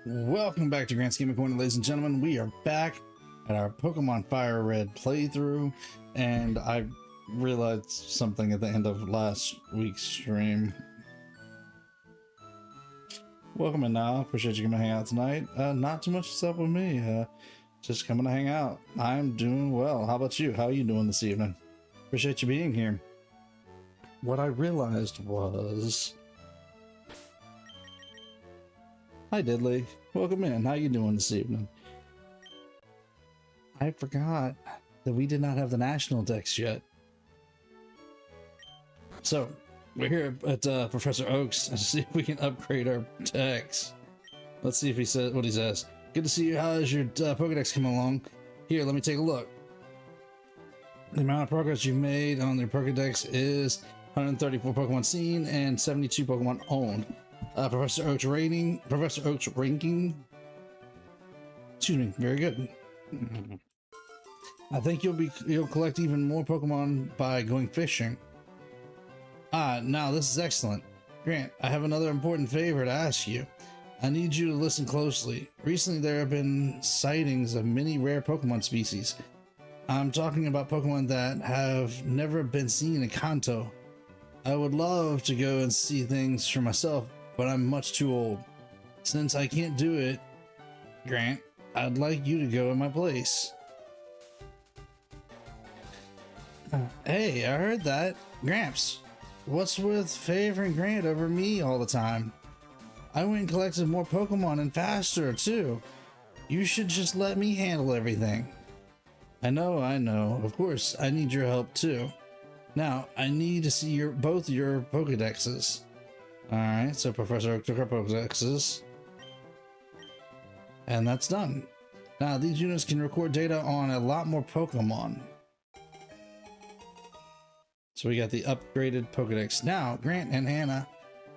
Welcome back to Grant's Gaming Corner, ladies and gentlemen. We are back at our Pokemon Fire Red playthrough, and I realized something at the end of last week's stream. Welcome in now. Appreciate you coming to hang out tonight. Not too much is up with me. Just coming to hang out. I'm doing well. How about you? How are you doing this evening? Appreciate you being here. What I realized was... Hi Diddley, welcome in. How you doing this evening? I forgot that we did not have the national decks yet. So we're here at Professor Oak's to see if we can upgrade our decks. Let's see if he says what he says. Good to see you. How's your Pokedex coming along? Here, let me take a look. The amount of progress you've made on your Pokedex is 134 Pokemon seen and 72 Pokemon owned. Professor Oak's ranking. Excuse me. Very good. I think you'll collect even more Pokemon by going fishing. Now this is excellent. Grant, I have another important favor to ask you. I need you to listen closely. Recently there have been sightings of many rare Pokemon species. I'm talking about Pokemon that have never been seen in Kanto. I would love to go and see things for myself, but I'm much too old. Since I can't do it, Grant, I'd like you to go in my place. Hey, I heard that. Gramps, what's with favoring Grant over me all the time? I went and collected more Pokemon and faster too. You should just let me handle everything. I know. Of course, I need your help too. Now, I need to see both your Pokedexes. Alright, so Professor Oak took our Pokedexes. And that's done. Now, these units can record data on a lot more Pokemon. So we got the upgraded Pokedex. Now, Grant and Hannah,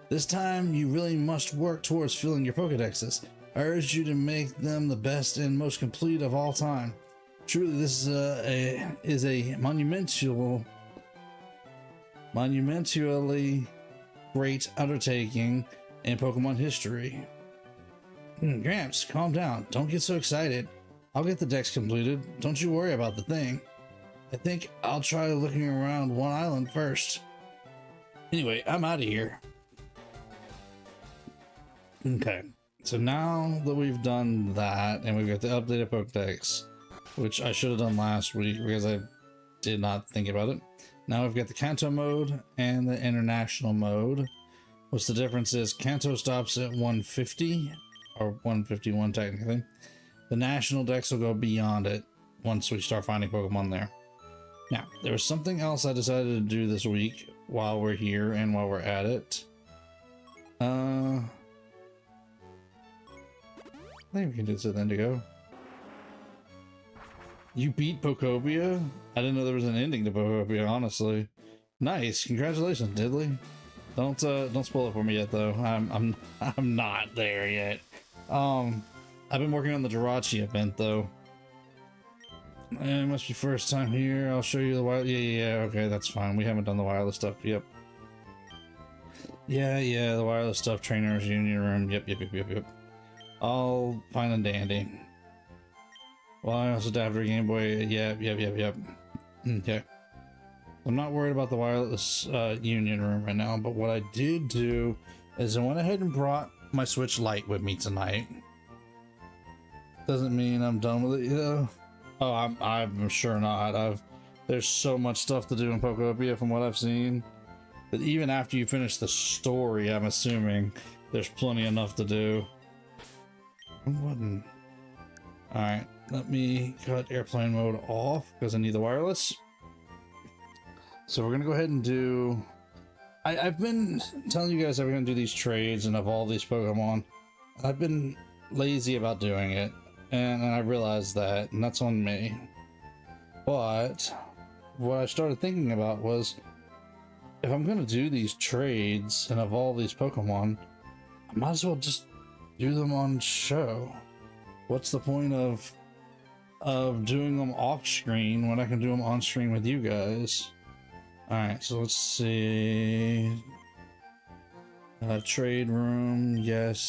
this time you really must work towards filling your Pokedexes. I urge you to make them the best and most complete of all time. Truly, this is a monumentally great undertaking in Pokemon history. Gramps, calm down. Don't get so excited. I'll get the decks completed. Don't you worry about the thing. I think I'll try looking around one island first. Anyway, I'm out of here. Okay, so now that we've done that and we've got the updated Pokedex, which I should have done last week because I did not think about it. Now we've got the Kanto mode and the international mode. What's the difference is Kanto stops at 150 or 151 technically. The national decks will go beyond it once we start finding Pokemon there. Now, there was something else I decided to do this week while we're here and while we're at it. I think we can do this at Indigo. You beat Pokopia? I didn't know there was an ending to Pokopia, honestly. Nice, congratulations, Diddley. Don't spoil it for me yet, though. I'm not there yet. I've been working on the Jirachi event, though. It must be first time here. I'll show you the wild. Yeah. Okay, that's fine. We haven't done the wireless stuff. Yep. Yeah. The wireless stuff. Trainers Union Room. Yep. I'll find a dandy. Well, I also adapted a Game Boy. Yep. Okay. I'm not worried about the wireless Union Room right now, but what I did do is I went ahead and brought my Switch Lite with me tonight. Doesn't mean I'm done with it, you know? Oh, I'm sure not. There's so much stuff to do in Pokopia from what I've seen that even after you finish the story, I'm assuming there's plenty enough to do. Alright, let me cut airplane mode off because I need the wireless. So we're gonna go ahead and do... I've been telling you guys that we're gonna do these trades and evolve these Pokemon. I've been lazy about doing it. And I realized that, and that's on me. But what I started thinking about was, if I'm going to do these trades and evolve these Pokemon, I might as well just do them on show. What's the point of doing them off screen when I can do them on screen with you guys? All right, so let's see. Trade room, yes.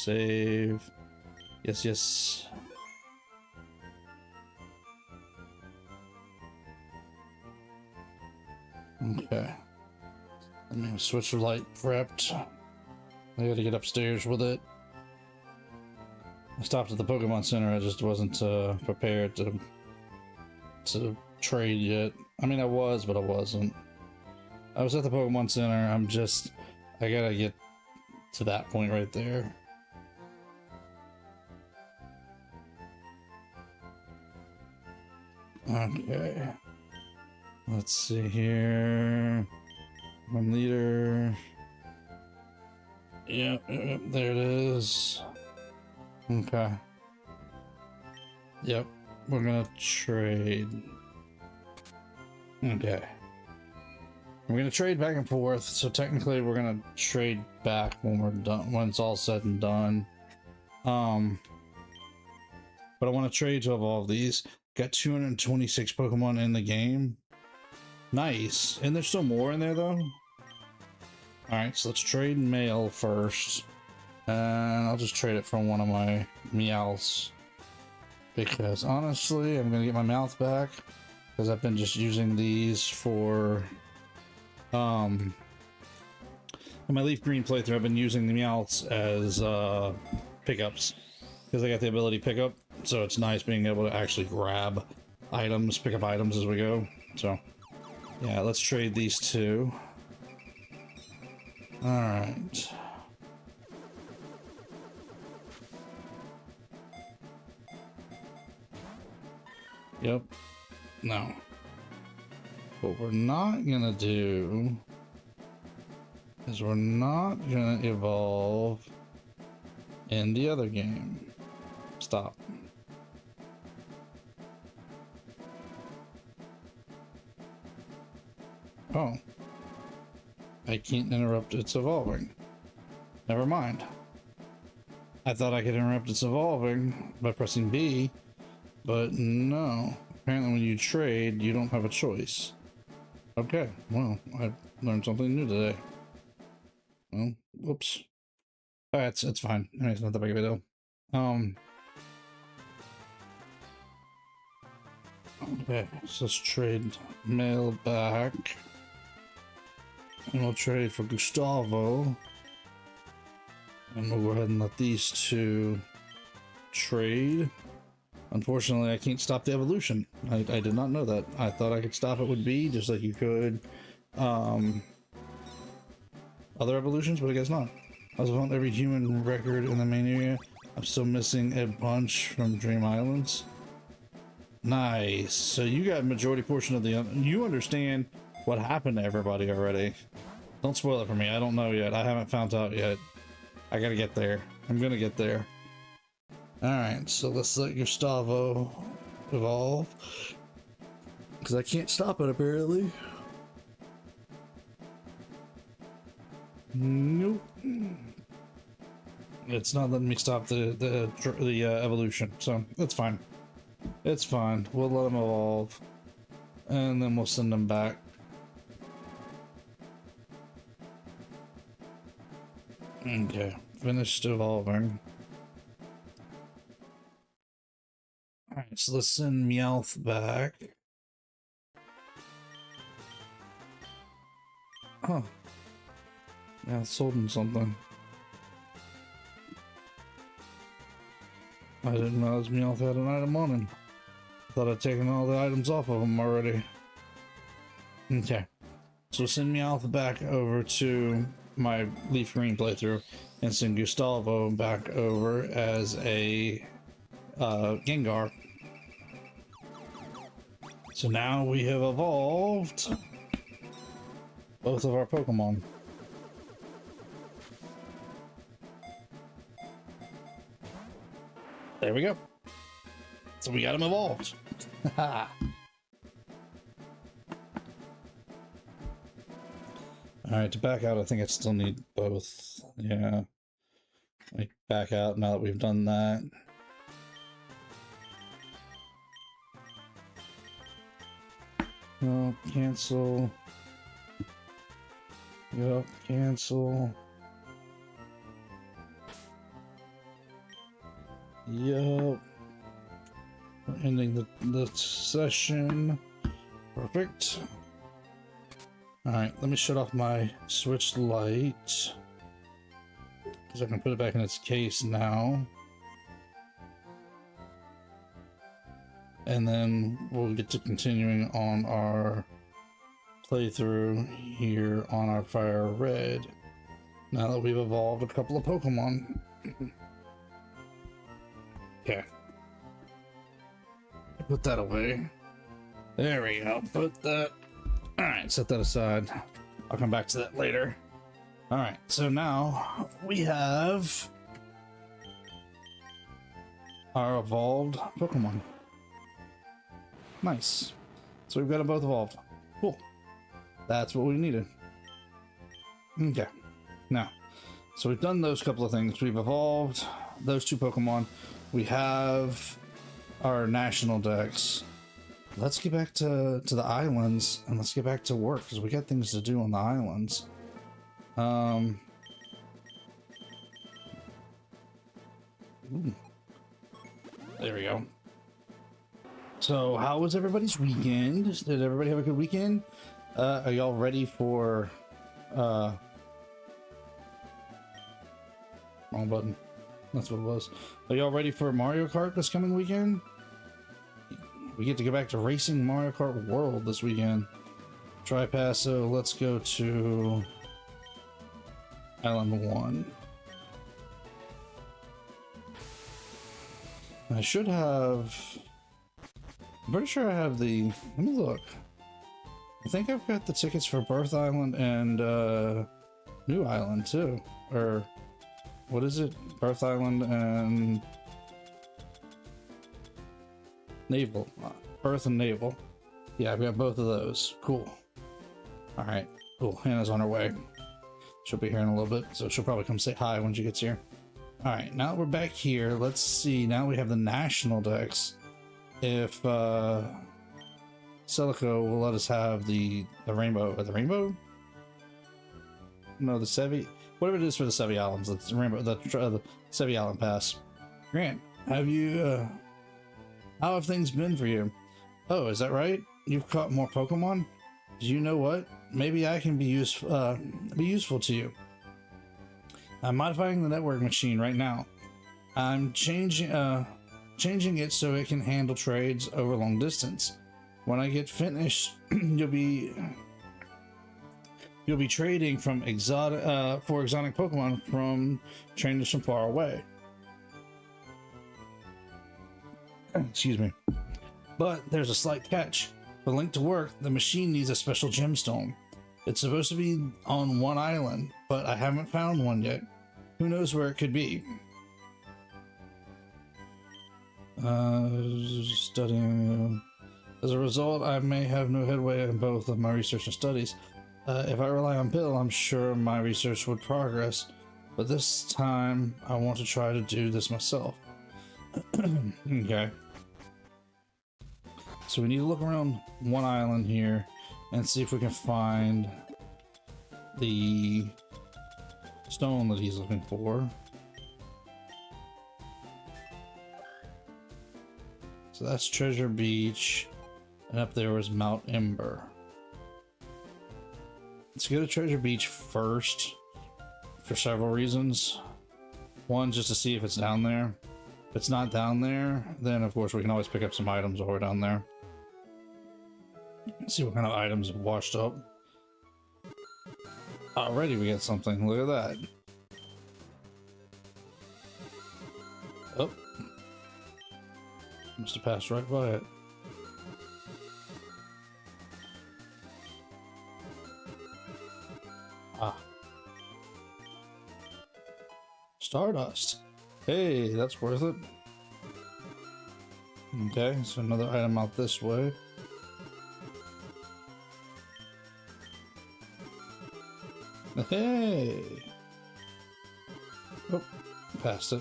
Save. Yes, yes. Okay. Let me switch light prepped. I gotta get upstairs with it. I stopped at the Pokemon Center. I just wasn't prepared to trade yet. I mean, I was, but I wasn't. I was at the Pokemon Center. I gotta get to that point right there. Okay. Let's see here. One leader. Yep, there it is. Okay. Yep, we're gonna trade. Okay. We're gonna trade back and forth, so technically we're gonna trade back when we're done, when it's all said and done. But I want to trade to evolve these. Got 226 Pokemon in the game. Nice. And there's still more in there though. Alright, so let's trade mail first. And I'll just trade it from one of my Meowths. Because honestly, I'm gonna get my mouth back. Because I've been just using these for in my Leaf Green playthrough, I've been using the Meowths as pickups. Because I got the ability pickup. So it's nice being able to actually grab items, pick up items as we go. So yeah, let's trade these two. Alright. Yep. No. What we're not gonna do is we're not gonna evolve in the other game. Stop. Oh. I can't interrupt its evolving. Never mind. I thought I could interrupt its evolving by pressing B, but no. Apparently when you trade, you don't have a choice. Okay, well, I learned something new today. Well, whoops. Alright, it's fine. It's not that big of a deal. Okay, so let's trade mail back. And we'll trade for Gustavo. And we'll go ahead and let these two trade. Unfortunately, I can't stop the evolution. I did not know that. I thought I could stop it with B, just like you could other evolutions, but I guess not. I was on every human record in the main area. I'm still missing a bunch from Dream Islands. Nice. So you got majority portion of the... You understand what happened to everybody already. Don't spoil it for me. I don't know yet. I haven't found out yet. I gotta get there. I'm gonna get there. Alright, so let's let Gustavo evolve. Because I can't stop it, apparently. Nope. It's not letting me stop the evolution, so it's fine. It's fine. We'll let him evolve. And then we'll send him back. Okay, finished evolving. Alright, so let's send Meowth back. Huh. Yeah, it's sold him something. I didn't realize Meowth had an item on him. I thought I'd taken all the items off of him already. Okay. So send Meowth back over to my Leaf Green playthrough and send Gustavo back over as a Gengar. So now we have evolved both of our Pokemon. There we go. So we got him evolved. All right, to back out, I think I still need both. Yeah. Like back out now that we've done that. No, cancel. Yep, cancel. Yup. We're ending the session. Perfect. Alright, let me shut off my switch light, because I can put it back in its case now. And then we'll get to continuing on our playthrough here on our Fire Red, now that we've evolved a couple of Pokemon. Okay. Put that away. There we go. Put that. Alright, set that aside. I'll come back to that later. Alright, so now we have our evolved Pokemon. Nice. So we've got them both evolved. Cool. That's what we needed. Okay. Now, so we've done those couple of things. We've evolved those two Pokemon. We have our national dex. Let's get back to the islands, and let's get back to work, because we got things to do on the islands. Ooh. There we go. So, how was everybody's weekend? Did everybody have a good weekend? Are y'all ready for wrong button. That's what it was. Are y'all ready for Mario Kart this coming weekend? We get to go back to racing Mario Kart World this weekend. Try pass, so let's go to Island 1. I should have... I'm pretty sure I have the... Let me look. I think I've got the tickets for Birth Island and New Island too. Or what is it? Birth Island and Naval. Birth and Naval. Yeah, I've got both of those. Cool. Alright, cool. Hannah's on her way. She'll be here in a little bit, so she'll probably come say hi when she gets here. Alright, now that we're back here, let's see. Now we have the national dex. If Celico will let us have the rainbow. The rainbow? No, the Sevii. Whatever it is for the Sevii Islands. It's rainbow. The Sevii Island Pass. Grant, have you how have things been for you? Oh, is that right? You've caught more Pokemon? You know what? Maybe I can be useful to you. I'm modifying the network machine right now. I'm changing it so it can handle trades over long distance. When I get finished, you'll be trading from for exotic Pokemon from trainers from far away. Excuse me. But there's a slight catch. For Link to work, the machine needs a special gemstone. It's supposed to be on one island, but I haven't found one yet. Who knows where it could be? Studying. As a result, I may have no headway in both of my research and studies. If I rely on Bill, I'm sure my research would progress, but this time I want to try to do this myself. Okay. So we need to look around one island here and see if we can find the stone that he's looking for. So that's Treasure Beach, and up there was Mount Ember. Let's go to Treasure Beach first for several reasons. One, just to see if it's down there. If it's not down there, then of course we can always pick up some items while we're down there. Let's see what kind of items have washed up. Already we got something. Look at that. Oh. Must have passed right by it. Ah. Stardust. Hey, that's worth it. Okay, so another item out this way. Hey! Oh, passed it.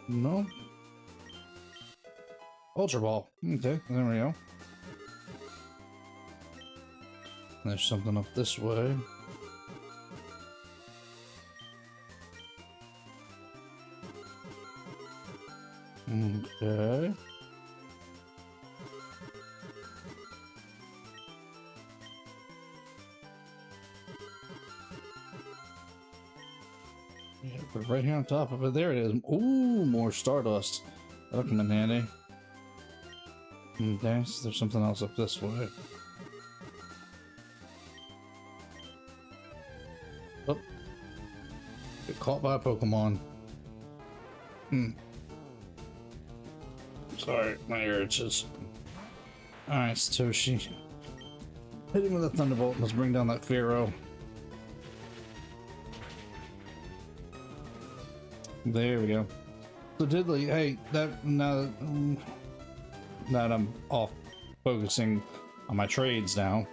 No. Ultra Ball. Okay, there we go. There's something up this way. Okay. Yeah, we're right here on top of it. There it is. Ooh, more stardust. That'll come in handy. There's something else up this way. Oh. Get caught by a Pokemon. Sorry, my ear itches. Alright, Satoshi. Hit him with a Thunderbolt. Let's bring down that Pharaoh. There we go. So Diddley, hey, now that I'm off focusing on my trades now,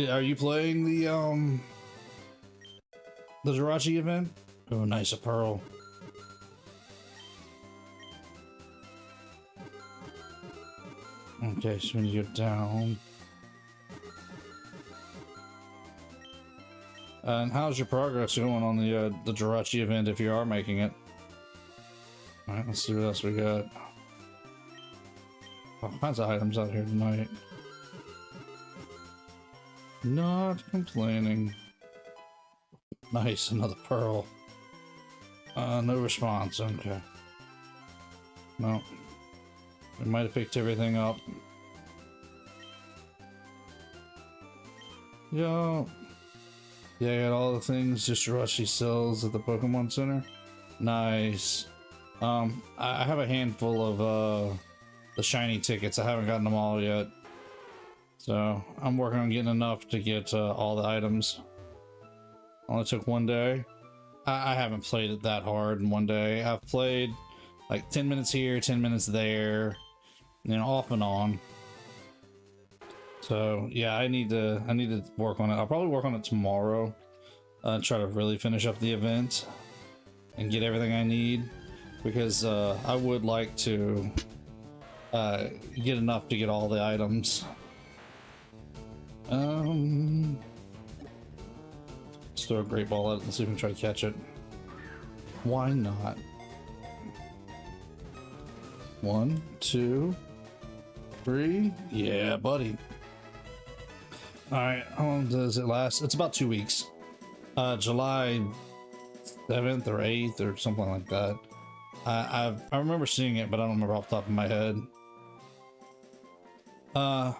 are you playing the Jirachi event? Oh, nice, a pearl. Okay, so when you go down. And how's your progress going on the Jirachi event if you are making it? Alright, let's see what else we got. All kinds of items out here tonight. Not complaining. Nice, another pearl. No response, okay. No. We might have picked everything up. Yo. Yeah, I got all the things just Jirachi sells at the Pokemon Center. Nice. I have a handful of the shiny tickets. I haven't gotten them all yet, so I'm working on getting enough to get all the items. Only took one day. I haven't played it that hard in one day. I've played like 10 minutes here, 10 minutes there, you know, off and on. So yeah, I need to work on it. I'll probably work on it tomorrow. Try to really finish up the event and get everything I need, because I would like to get enough to get all the items. Let's throw a great ball at it and see if we can try to catch it. Why not? 1, 2, 3. Yeah, buddy. Alright, how long does it last? It's about 2 weeks. July 7th or 8th or something like that. I remember seeing it, but I don't remember off the top of my head. I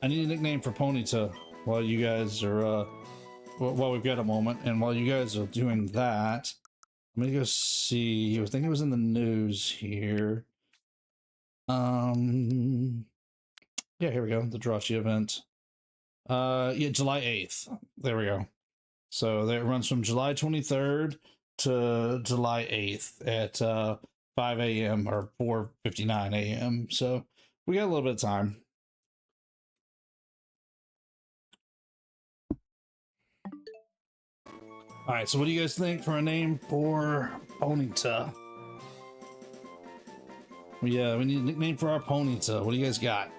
need a nickname for Ponyta while you guys are while we've got a moment, and while you guys are doing that, I'm gonna go see. I think it was in the news here. Yeah, here we go. The Jirachi event. Yeah, July 8th. There we go. So there, it runs from July 23rd to July 8th at 5 a.m. or 4:59 a.m. So we got a little bit of time. All right, so what do you guys think for a name for Ponyta? Yeah, we need a nickname for our Ponyta. What do you guys got?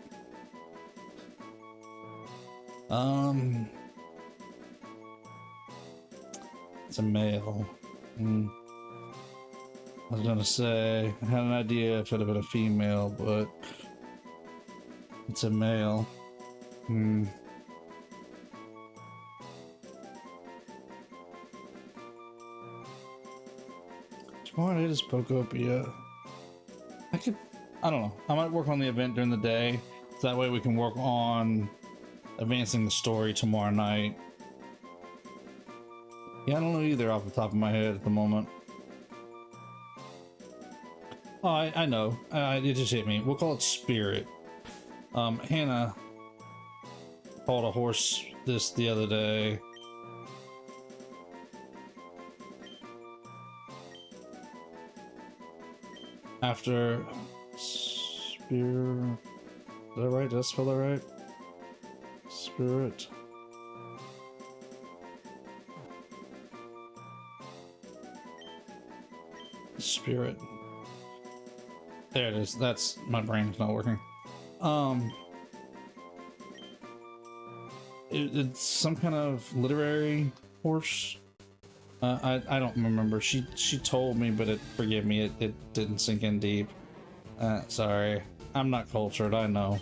It's a male. I was gonna say, I had an idea if it had been a female, but it's a male. Tomorrow night is Pokopia. I don't know. I might work on the event during the day, so that way we can work on advancing the story tomorrow night. Yeah, I don't know either off the top of my head at the moment. Oh, I know. It just hit me. We'll call it Spirit. Hannah called a horse this the other day. After Spirit. Is that right? Did I spell that right? Spirit. Spirit. There it is. That's, my brain's not working. It's some kind of literary horse. I don't remember. She told me, but forgive me, it didn't sink in deep. Sorry. I'm not cultured, I know.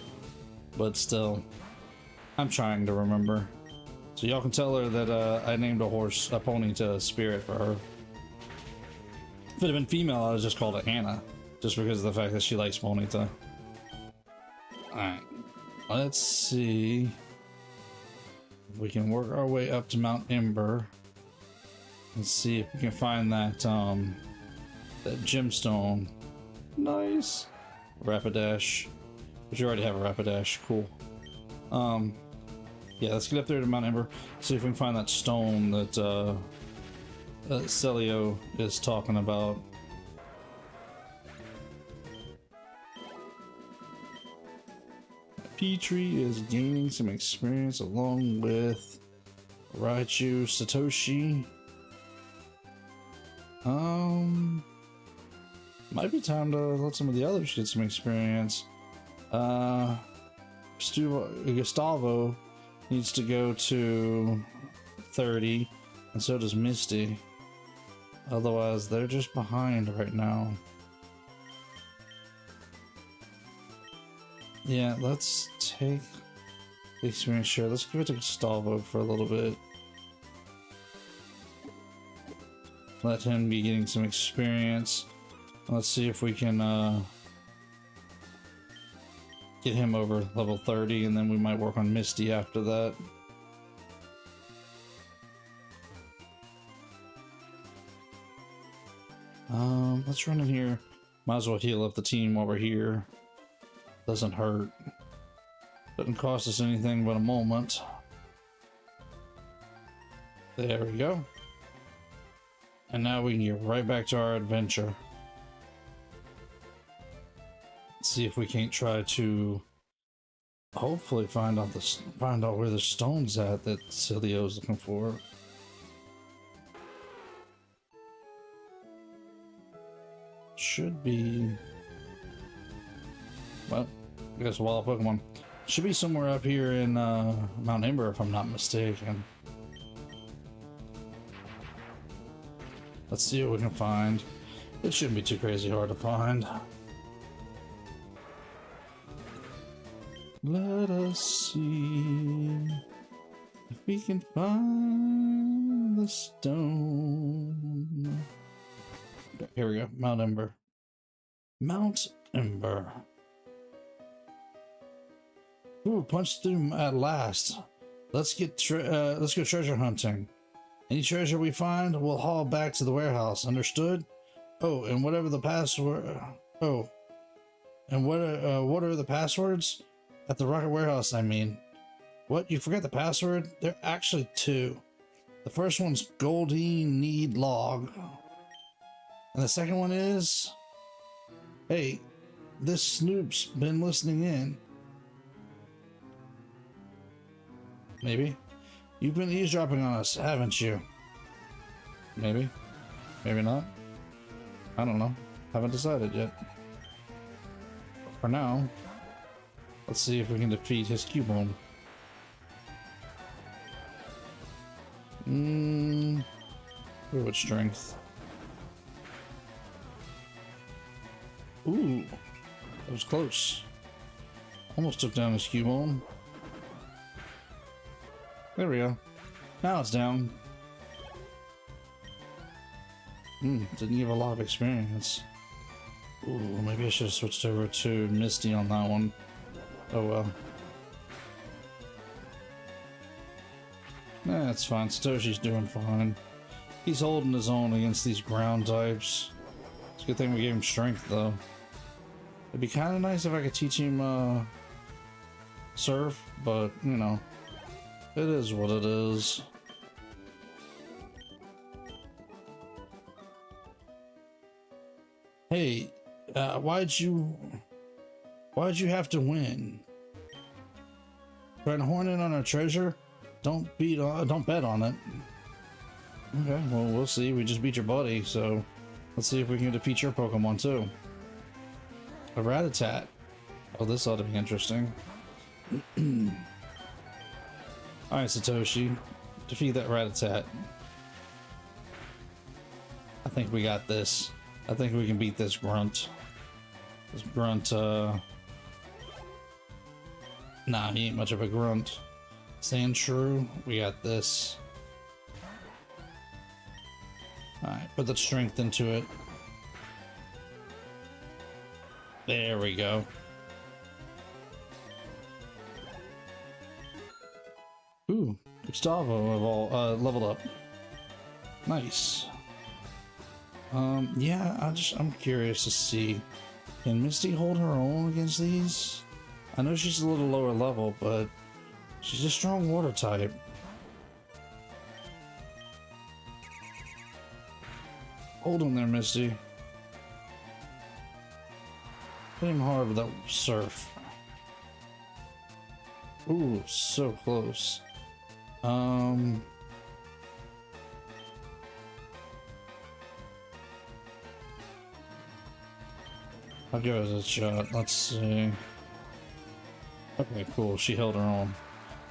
But still, I'm trying to remember. So y'all can tell her that I named a pony to Spirit for her. If it had been female, I would just called it Hannah. Just because of the fact that she likes Ponyta. Alright. Let's see if we can work our way up to Mount Ember. Let's see if we can find that that gemstone. Nice. Rapidash. But you already have a Rapidash. Cool. Yeah, let's get up there to Mount Ember. See if we can find that stone that Ceilo is talking about. Petrie is gaining some experience along with Raichu Satoshi. Might be time to let some of the others get some experience. Gustavo needs to go to 30, and so does Misty. Otherwise, they're just behind right now. Yeah, let's take the experience share. Let's give it to Gustavo for a little bit. Let him be getting some experience. Let's see if we can get him over level 30, and then we might work on Misty after that. Let's run in here. Might as well heal up the team while we're here. Doesn't hurt. Doesn't cost us anything but a moment. There we go. And now we can get right back to our adventure. Let's see if we can't try to hopefully find out where the stone's at that Ceilo's looking for. Should be, well, I guess wild Pokemon. Should be somewhere up here in Mount Ember, if I'm not mistaken. Let's see what we can find. It shouldn't be too crazy hard to find. Let us see if we can find the stone. Here we go, Mount Ember. Mount Ember. Ooh, punch through at last. Let's go treasure hunting. Any treasure we find, we'll haul back to the warehouse. Understood? Oh, and whatever the password. Oh, and what are the passwords at the rocket warehouse? I mean, what? You forgot the password? There are actually two. The first one's Goldie Need Log. And the second one is, hey, this Snoop's been listening in. Maybe. You've been eavesdropping on us, haven't you? Maybe. Maybe not. I don't know. Haven't decided yet. But for now, let's see if we can defeat his Cubone. With strength. Ooh, that was close. Almost took down his Cubone. There we go. Now it's down. Didn't give a lot of experience. Ooh, maybe I should have switched over to Misty on that one. Oh well. Nah, it's fine. Satoshi's doing fine. He's holding his own against these ground types. It's a good thing we gave him strength, though. It'd be kind of nice if I could teach him surf, but you know, it is what it is. Hey, why'd you have to win? Trying to horn in on our treasure? Don't bet on it. Okay, well, we'll see. We just beat your buddy, so let's see if we can defeat your Pokemon too. A Rattata. Oh, this ought to be interesting. Alright, Satoshi. Defeat that Rattata. think we got this. I think we can beat this grunt. This grunt, nah, he ain't much of a grunt. Sandshrew, we got this. Alright, put the strength into it. There we go. Ooh, Gustavo of all leveled up. Nice. Yeah, I'm curious to see, can Misty hold her own against these? I know she's a little lower level, but she's a strong water type. Hold on there, Misty. Hit him hard with that surf. Ooh, so close. I'll give it a shot. Let's see. Okay, cool. She held her own.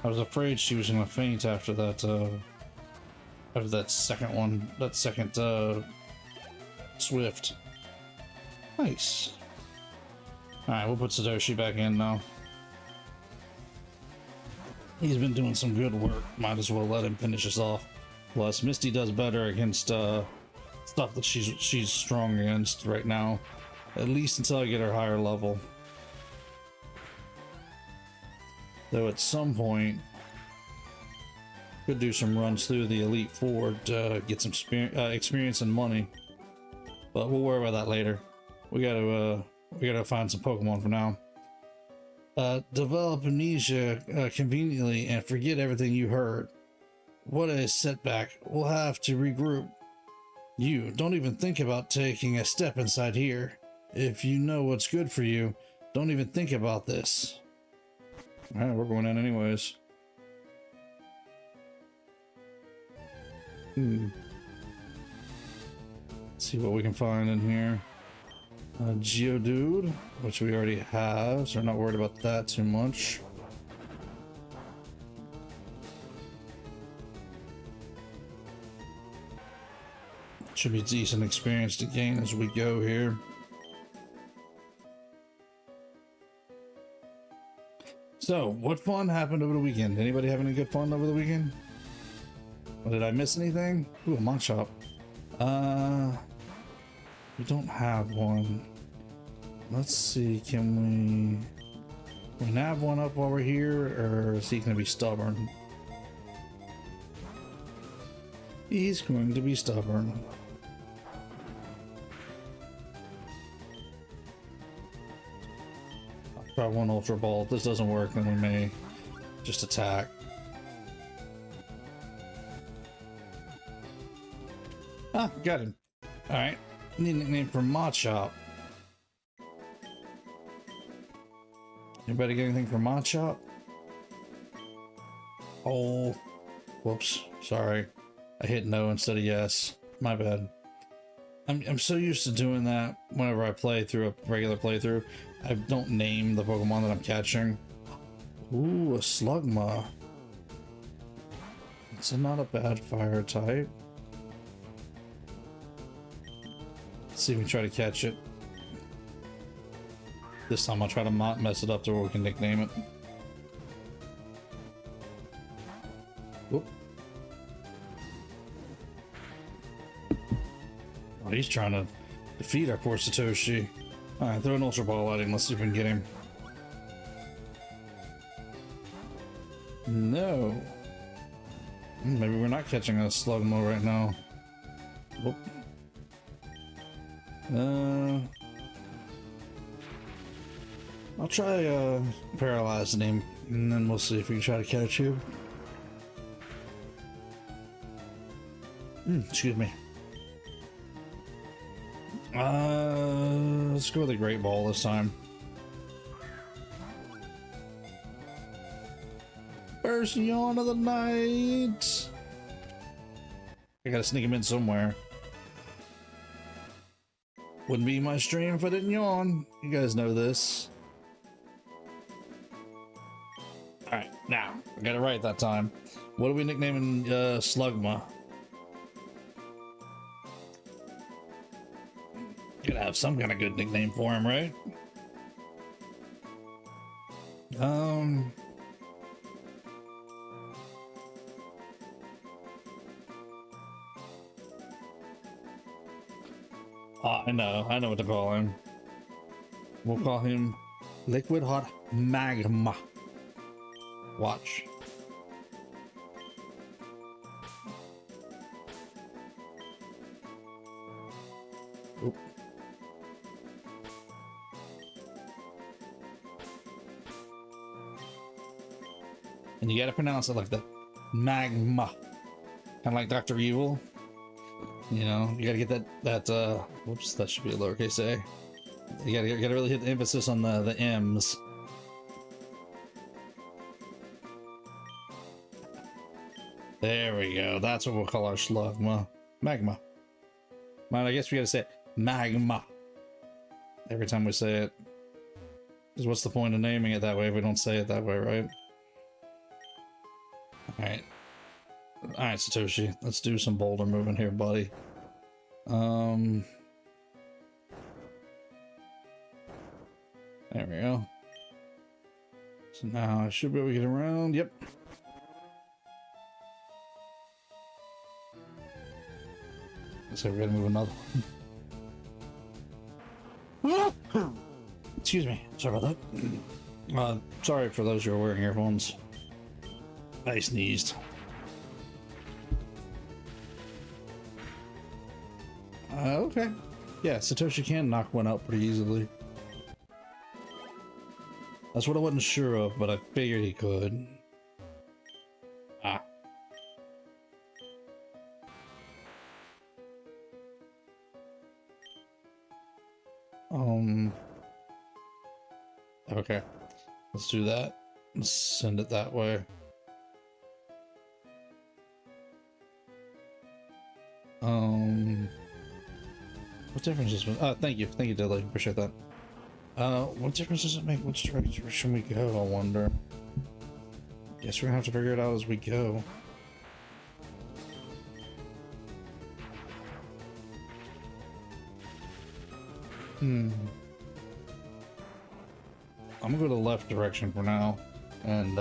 I was afraid she was gonna faint after that second one, that second swift. Nice. Alright, we'll put Satoshi back in now. He's been doing some good work. Might as well let him finish us off. Plus, Misty does better against stuff that she's strong against right now. At least until I get her higher level. Though at some point, could do some runs through the Elite Four to get some experience and money. But we'll worry about that later. We gotta find some Pokemon for now. Develop amnesia conveniently and forget everything you heard. What a setback. We'll have to regroup. You don't even think about taking a step inside here. If you know what's good for you, don't even think about this. Alright, we're going in anyways. Let's see what we can find in here. Geodude, which we already have, so we're not worried about that too much. Should be decent experience to gain as we go here. So, what fun happened over the weekend? Anybody have any good fun over the weekend? Or did I miss anything? Ooh, a Machop. We don't have one. Let's see, can we nab one up while we're here, or is he gonna be stubborn? He's going to be stubborn. I'll try one Ultra Ball. If this doesn't work, then we may just attack. Ah, got him. Alright. Need a nickname for Machop. Anybody get anything for Machop? Oh, whoops. Sorry. I hit no instead of yes. My bad. I'm so used to doing that whenever I play through a regular playthrough. I don't name the Pokemon that I'm catching. Ooh, a Slugma. It's not a bad fire type. Let's see if we try to catch it. This time I'll try to not mess it up to where we can nickname it. Whoop. Oh, he's trying to defeat our poor Satoshi. Alright, throw an Ultra Ball at him. Let's see if we can get him. No. Maybe we're not catching a Slugma right now. Whoop. I'll try paralyzing him, and then we'll see if we can try to catch you. Excuse me. Let's go with a Great Ball this time. First yawn of the night. I gotta sneak him in somewhere. Wouldn't be my stream if I didn't yawn. You guys know this. Alright, now, I got it right that time. What are we nicknaming Slugma? gotta have some kind of good nickname for him, right? I know what to call him. We'll call him Liquid Hot Magma. Watch. Oop. And you gotta pronounce it like that. Magma. Kind of like Dr. Evil. You know, you gotta get that whoops, that should be a lowercase a. You gotta really hit the emphasis on the M's. There we go. That's what we'll call our slugma. Magma. Man, I guess we gotta say it. Magma. Every time we say it. Because what's the point of naming it that way if we don't say it that way, right? Alright. Alright, Satoshi. Let's do some boulder moving here, buddy. There we go. So now I should be able to get around. Yep. So we're gonna move another one. Excuse me. Sorry about that. Sorry for those who are wearing earphones. I sneezed. Okay. Yeah, Satoshi can knock one out pretty easily. That's what I wasn't sure of, but I figured he could. Ah. Okay. Let's do that. Let's send it that way. What difference does it? Thank you, Dilly. Appreciate that. What difference does it make? Which direction we go? I wonder. Guess we're gonna have to figure it out as we go. I'm gonna go the left direction for now, and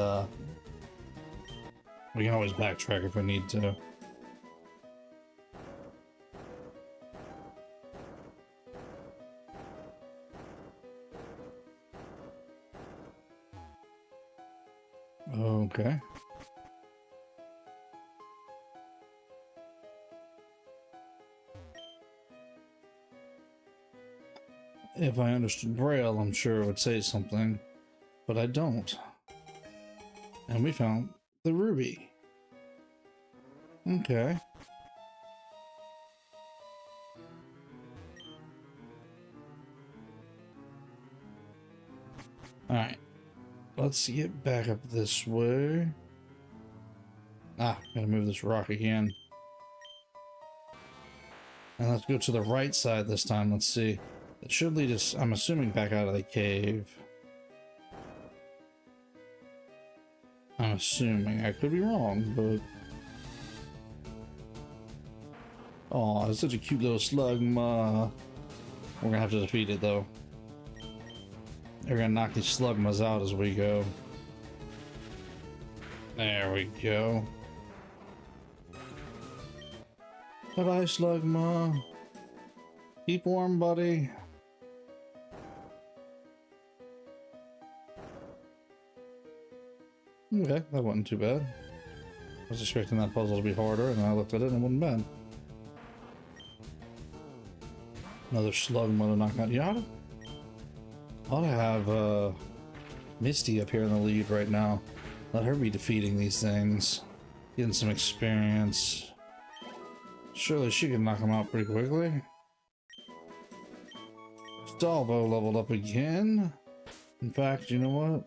we can always backtrack if we need to. Okay. If I understood Braille, I'm sure it would say something, but I don't. And we found the ruby. Okay. Alright. Let's get back up this way. Ah, gotta move this rock again. And let's go to the right side this time. Let's see. It should lead us, I'm assuming, back out of the cave. I'm assuming. I could be wrong, but... Oh, it's such a cute little slugma. We're gonna have to defeat it, though. We're gonna knock these slugmas out as we go. There we go. Bye-bye, slugma. Keep warm, buddy. Okay, that wasn't too bad. I was expecting that puzzle to be harder, and I looked at it and it wasn't bad. Another slugma to knock out. Yeah, ought to have Misty up here in the lead right now. Let her be defeating these things. Getting some experience. Surely she can knock them out pretty quickly. Dalvo leveled up again. In fact, you know what?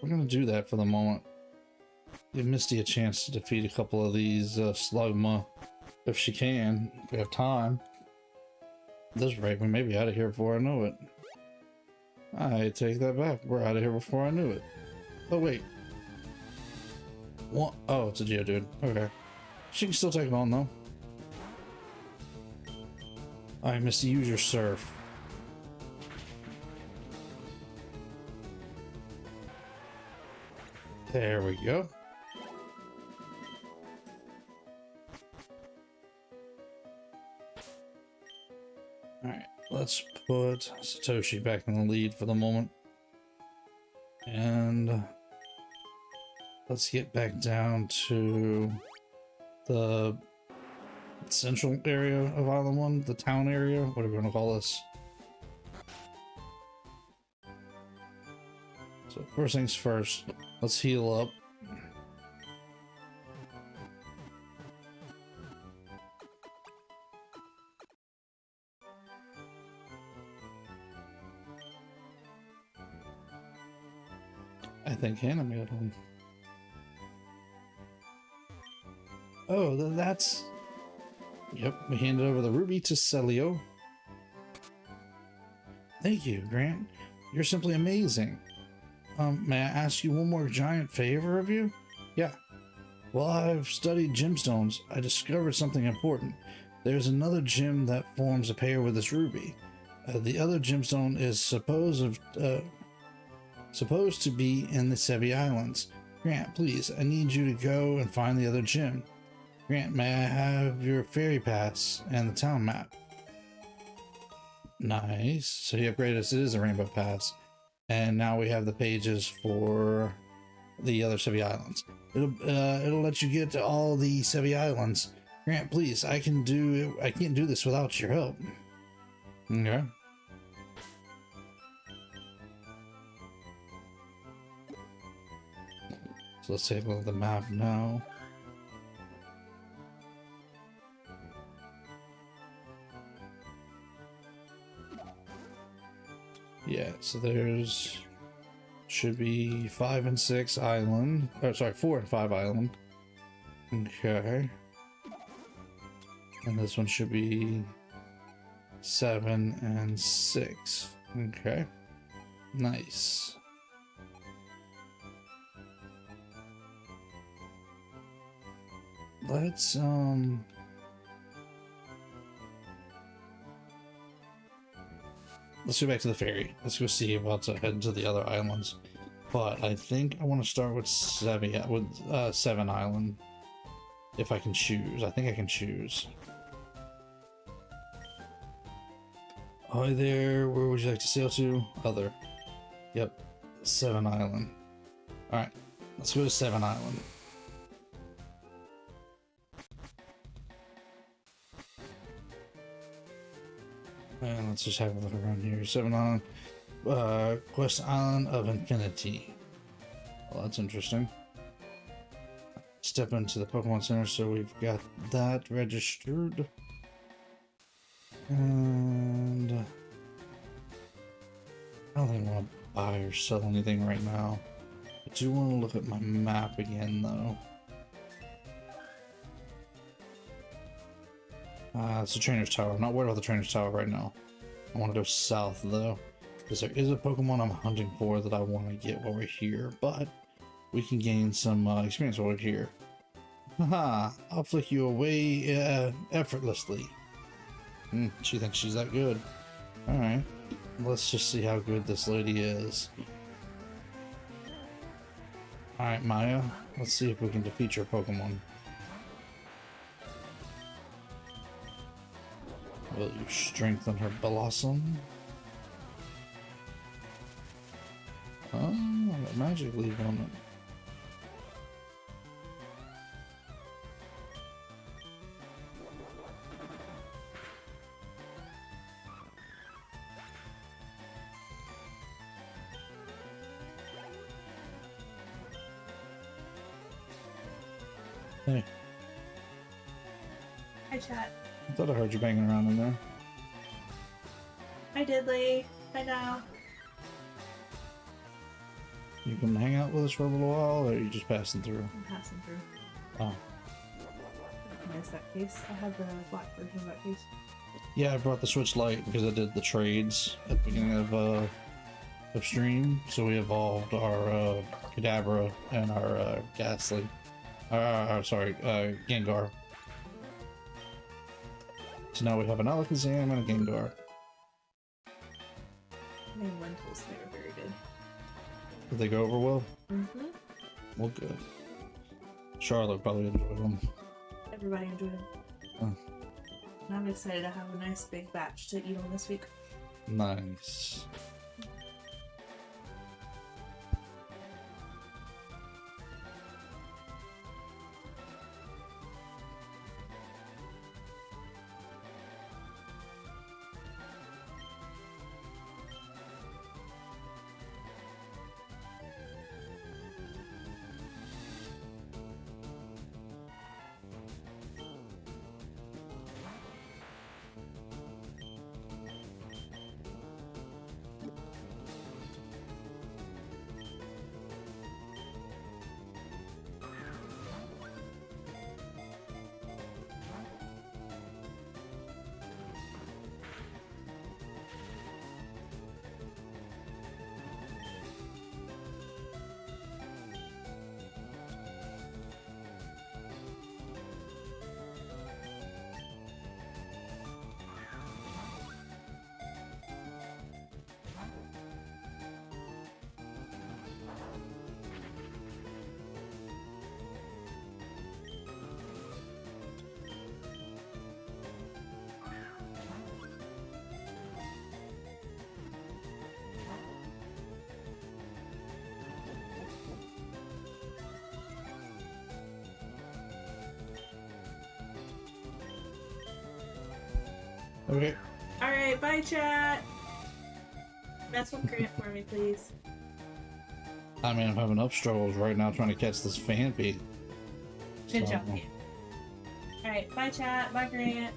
We're gonna do that for the moment. Give Misty a chance to defeat a couple of these slugma. If she can, if we have time. At this rate, we may be out of here before I know it. I take that back. We're out of here before I knew it. Oh, wait. What? Oh, it's a Geodude. Okay. She can still take it on, though. I missed the user surf. There we go. Alright, let's put Satoshi back in the lead for the moment. And let's get back down to the central area of Island 1, the town area, whatever you want to call this. So first things first, let's heal up. I think Hannah made one. Oh, that's... Yep, we handed over the ruby to Ceilo. Thank you, Grant. You're simply amazing. May I ask you one more giant favor of you? Yeah. While I've studied gemstones, I discovered something important. There's another gem that forms a pair with this ruby. The other gemstone is supposed to be in the Sevii Islands. Grant, please, I need you to go and find the other gem. Grant, may I have your ferry pass and the town map? Nice. So he upgraded us. It is a rainbow pass. And now we have the pages for the other Sevii Islands. It'll let you get to all the Sevii Islands. Grant, please, I can't do this without your help. Okay. So let's take a look at the map now. Yeah, so there's should be 5 and 6 island. Oh, sorry, 4 and 5 island. Okay. And this one should be 7 and 6. Okay. Nice. Let's go back to the ferry. Let's go see about to head to the other islands. But I think I want to start with Seven Island. If I can choose. I think I can choose. Hi there, where would you like to sail to? Other. Yep. 7 Island. Alright. Let's go to 7 Island. And let's just have a look around here. 7 Island. Quest Island of Infinity. Well, that's interesting. Step into the Pokemon Center, so we've got that registered. And I don't think I want to buy or sell anything right now. I do want to look at my map again, though. It's the Trainer's Tower. I'm not worried about the Trainer's Tower right now. I want to go south, though. Because there is a Pokemon I'm hunting for that I want to get while we're here. But we can gain some experience while we're here. Haha, I'll flick you away effortlessly. She thinks she's that good. Alright. Let's just see how good this lady is. Alright, Maya. Let's see if we can defeat your Pokemon. Will you strengthen her Blossom? Oh, I got Magic Leaf on it. Hey. Hi, chat. I thought I heard you banging around in there. Hi, Diddley. Hi, now. You can hang out with us for a little while, or are you just passing through? I'm passing through. Oh. Nice that case. I have the black version of that case. Yeah, I brought the Switch Lite because I did the trades at the beginning of stream. So we evolved our Kadabra and our Ghastly. Sorry, Gengar. So now we have an Alakazam and a Gengar. I made lentils. They were very good. Did they go over well? Mm-hmm. Well, good. Charlotte probably enjoyed them. Everybody enjoyed them. Oh. And I'm excited to have a nice big batch to eat on this week. Nice. Okay. Alright, bye chat! That's what Grant for me, please. I mean, I'm having enough struggles right now trying to catch this Phanpy. Good job, Grant. Alright, bye chat, bye Grant.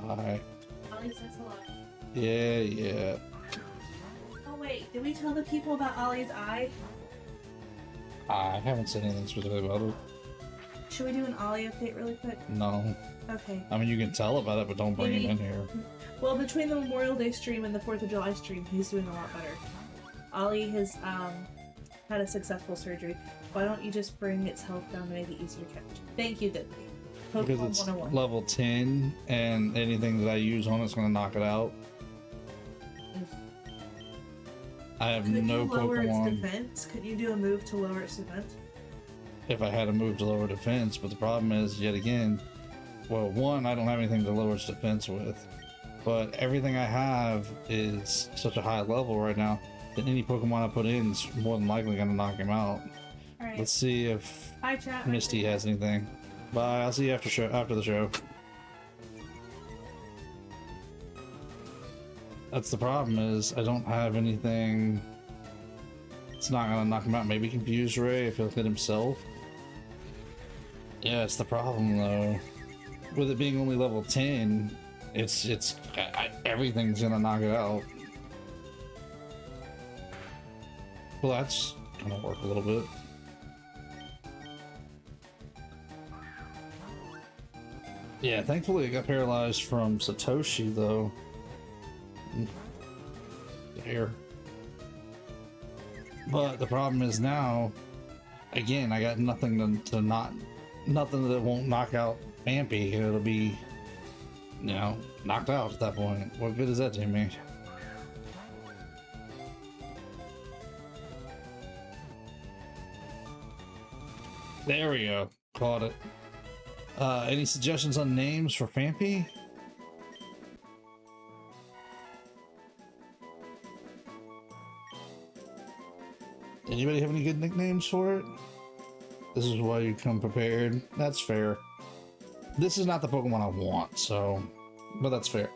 Bye. Ollie says hello. Yeah, yeah. Oh wait, did we tell the people about Ollie's eye? I haven't said anything specific about it. Should we do an Ollie update really quick? No. Okay. I mean, you can tell about it, but don't bring him in here. Well, between the Memorial Day stream and the 4th of July stream, he's doing a lot better. Ollie has had a successful surgery. Why don't you just bring its health down to make it easier to catch? Thank you, Diddley. Because Pokemon it's 101. level 10, and anything that I use on it's going to knock it out. I have Could no you lower Pokemon. its defense? Could you do a move to lower its defense? If I had a move to lower defense, but the problem is, yet again, well, one, I don't have anything to lower its defense with, but everything I have is such a high level right now that any Pokemon I put in is more than likely going to knock him out. Alright. Let's see if Hi, chat. Misty has anything. Bye. I'll see you after the show. That's the problem, is I don't have anything. It's not gonna knock him out. Maybe Confused Ray if he'll hit himself. Yeah, it's the problem though. With it being only level 10, everything's gonna knock it out. Well, that's gonna work a little bit. Yeah, thankfully it got paralyzed from Satoshi though. There. But the problem is now, again, I got nothing nothing that won't knock out Phanpy. It'll be, knocked out at that point. What good is that to me? There we go. Caught it. Any suggestions on names for Phanpy? Anybody have any good nicknames for it? This is why you come prepared. That's fair. This is not the Pokemon I want, so... But that's fair.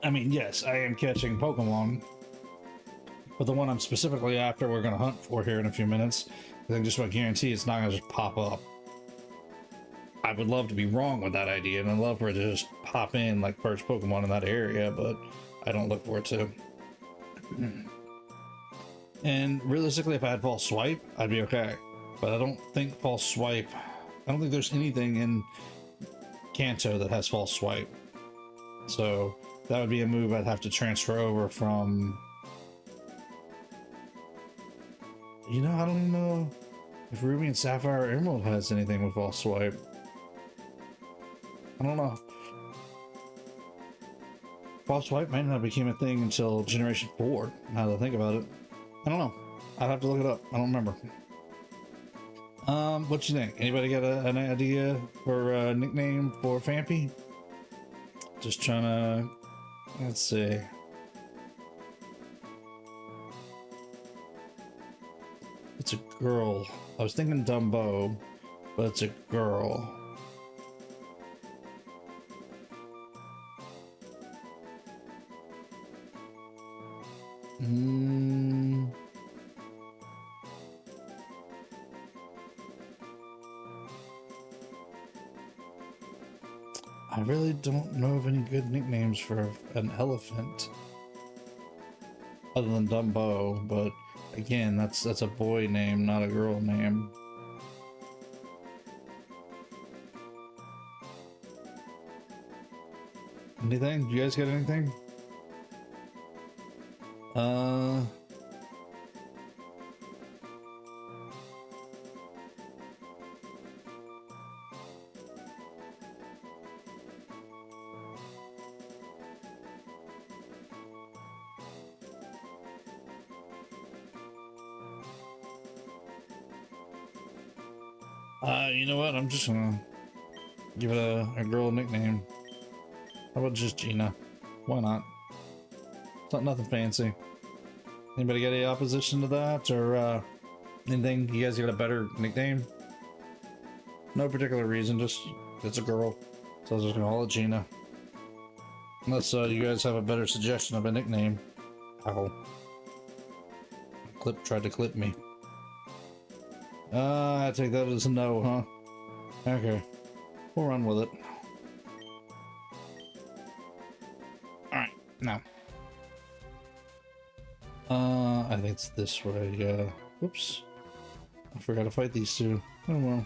I mean, yes, I am catching Pokemon. But the one I'm specifically after, we're going to hunt for here in a few minutes. I can just about guarantee it's not going to just pop up. I would love to be wrong with that idea, and I'd love for it to just pop in like first Pokemon in that area, but I don't look for it to. And realistically, if I had False Swipe, I'd be okay. But I don't think False Swipe... I don't think there's anything in Kanto that has False Swipe. So that would be a move I'd have to transfer over from... I don't even know. if Ruby and Sapphire Emerald has anything with False Swipe. I don't know. False Swipe might not became a thing until Generation 4, now that I think about it. I don't know. I'd have to look it up. I don't remember. What you think? Anybody got an idea for a nickname for Fampy? Just trying to... Let's see. It's a girl. I was thinking Dumbo, but it's a girl. I really don't know of any good nicknames for an elephant. Other than Dumbo, but again, that's a boy name, not a girl name. Anything? You guys got anything? You know what? I'm just gonna give it a girl nickname. How about just Gina? Why not? It's not nothing fancy. Anybody got any opposition to that, or anything? You guys got a better nickname? No particular reason, just it's a girl, so I was just gonna call it Gina. Unless you guys have a better suggestion of a nickname. Ow. Clip tried to clip me. I take that as a no, huh? Okay, we'll run with it. Alright, now. I think it's this way, whoops. I forgot to fight these two. Oh well.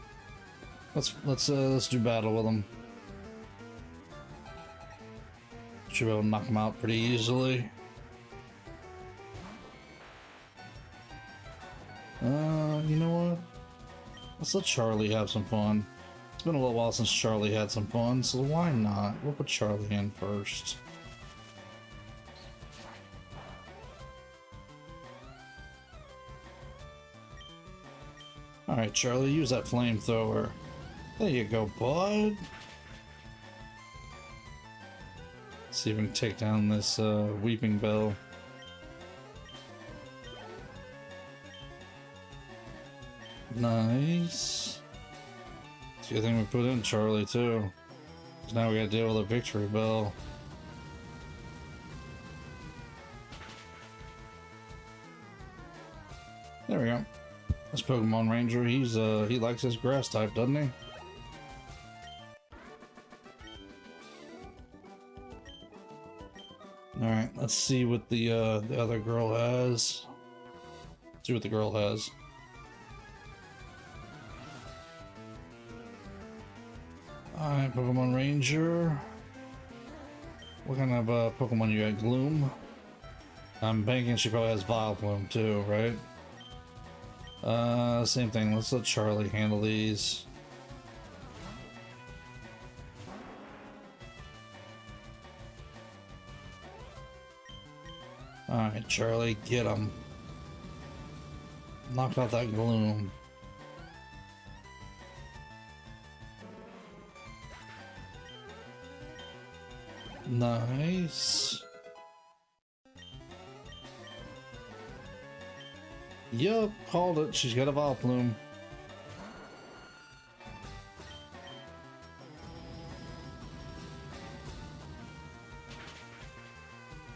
Let's do battle with them. Should be able to knock them out pretty easily. You know what? Let's let Charlie have some fun. It's been a little while since Charlie had some fun, so why not? We'll put Charlie in first. Alright, Charlie, use that flamethrower. There you go, bud. Let's see if we can take down this Weeping Bell. Nice. It's a good thing we put in Charlie too. Because now we gotta deal with a Victory Bell. There we go. This Pokemon Ranger, he likes his grass type, doesn't he? Alright, let's see what the other girl has. Let's see what the girl has. Alright, Pokemon Ranger. What kind of Pokemon you got? Gloom? I'm banking she probably has Vileplume too, right? Same thing. Let's let Charlie handle these. Alright, Charlie, get him. Knock out that Gloom. Nice. Yup, called it. She's got a Vileplume.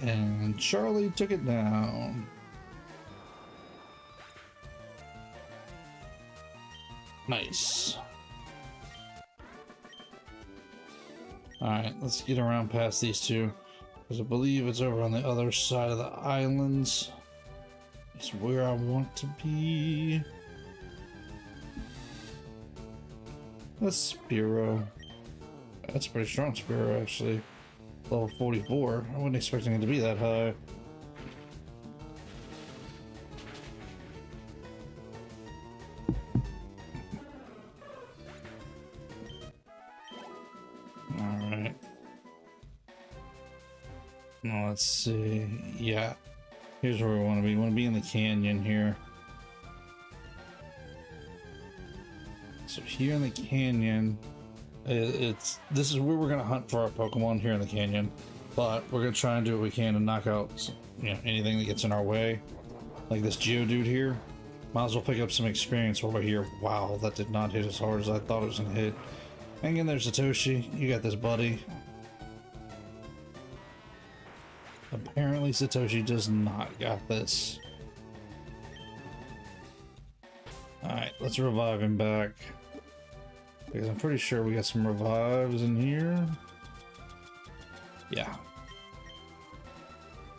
And Charlie took it down. Nice. Alright, let's get around past these two. Because I believe it's over on the other side of the islands. It's where I want to be. That's Spearow. That's a pretty strong Spearow, actually. Level 44. I wasn't expecting it to be that high. let's see. Yeah, here's where we want to be. We want to be in the canyon here. So here in the canyon, this is where we're gonna hunt for our Pokemon here in the canyon. But we're gonna try and do what we can to knock out, anything that gets in our way, like this Geodude here. Might as well pick up some experience while we're here. Wow, that did not hit as hard as I thought it was gonna hit. Hang in there, Satoshi. You got this, buddy. Apparently, Satoshi does not got this. Alright, let's revive him back. Because I'm pretty sure we got some revives in here. Yeah.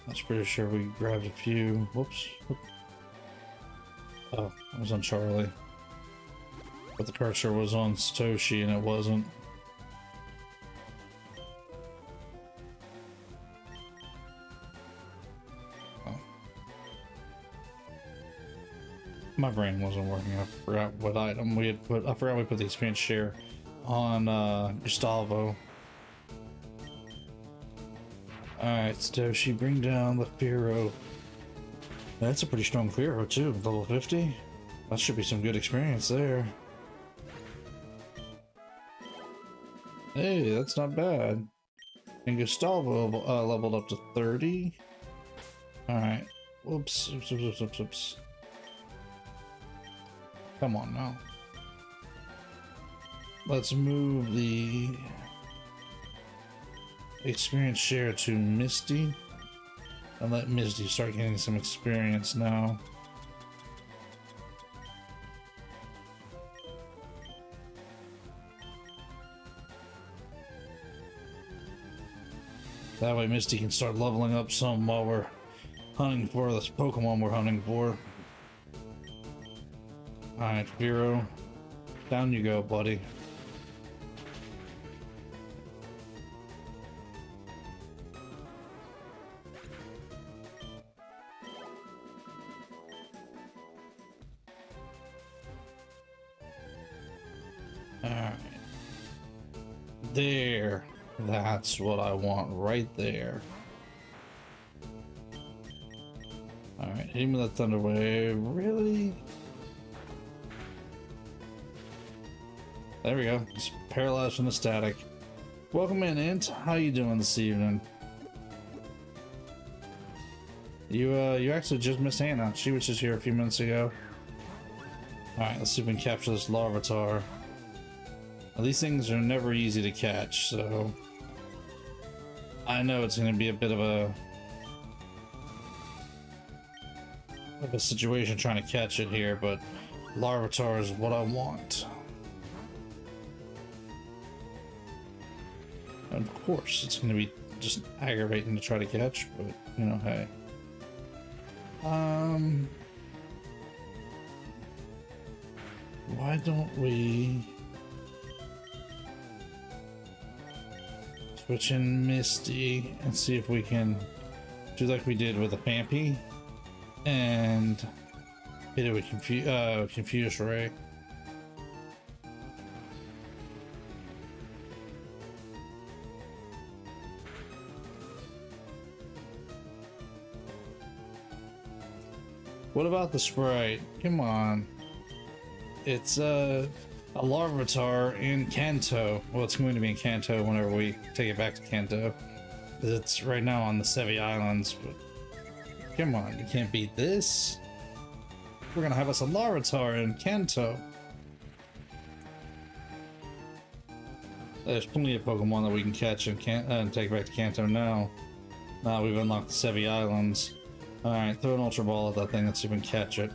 I'm pretty sure we grabbed a few. Whoops. Oh, I was on Charlie. But the cursor was on Satoshi and it wasn't. Oh. My brain wasn't working. I forgot what item we had put. I forgot we put the experience share on Gustavo. Alright, Satoshi, bring down the Fearow. That's a pretty strong Fearow too, level 50. That should be some good experience there. Hey, that's not bad. And Gustavo leveled up to 30. Alright. Whoops. Oops. Come on now. Let's move the experience share to Misty. And let Misty start getting some experience now. That way Misty can start leveling up some while we're hunting for this Pokemon we're hunting for. Alright, Fearow. Down you go, buddy. Alright. There. That's what I want right there. Alright, hit him with that Thunder Wave. Really? There we go. It's paralyzed from the static. Welcome in, Int. How you doing this evening? You actually just missed Hannah. She was just here a few minutes ago. Alright, let's see if we can capture this Larvitar. Now, these things are never easy to catch, so I know it's going to be a bit of a situation trying to catch it here, but Larvitar is what I want. And of course, it's going to be just aggravating to try to catch, but hey. Why don't we switch in Misty and see if we can do like we did with the Pampy and hit it with Confuse Ray. What about the Sprite? Come on. It's a Larvitar in Kanto. Well, it's going to be in Kanto whenever we take it back to Kanto. It's right now on the Sevii Islands, but come on, you can't beat this. We're gonna have us a Larvitar in Kanto. There's plenty of Pokemon that we can catch and take back to Kanto now. Now we've unlocked the Sevii Islands. Alright, throw an Ultra Ball at that thing, let's see if we can catch it.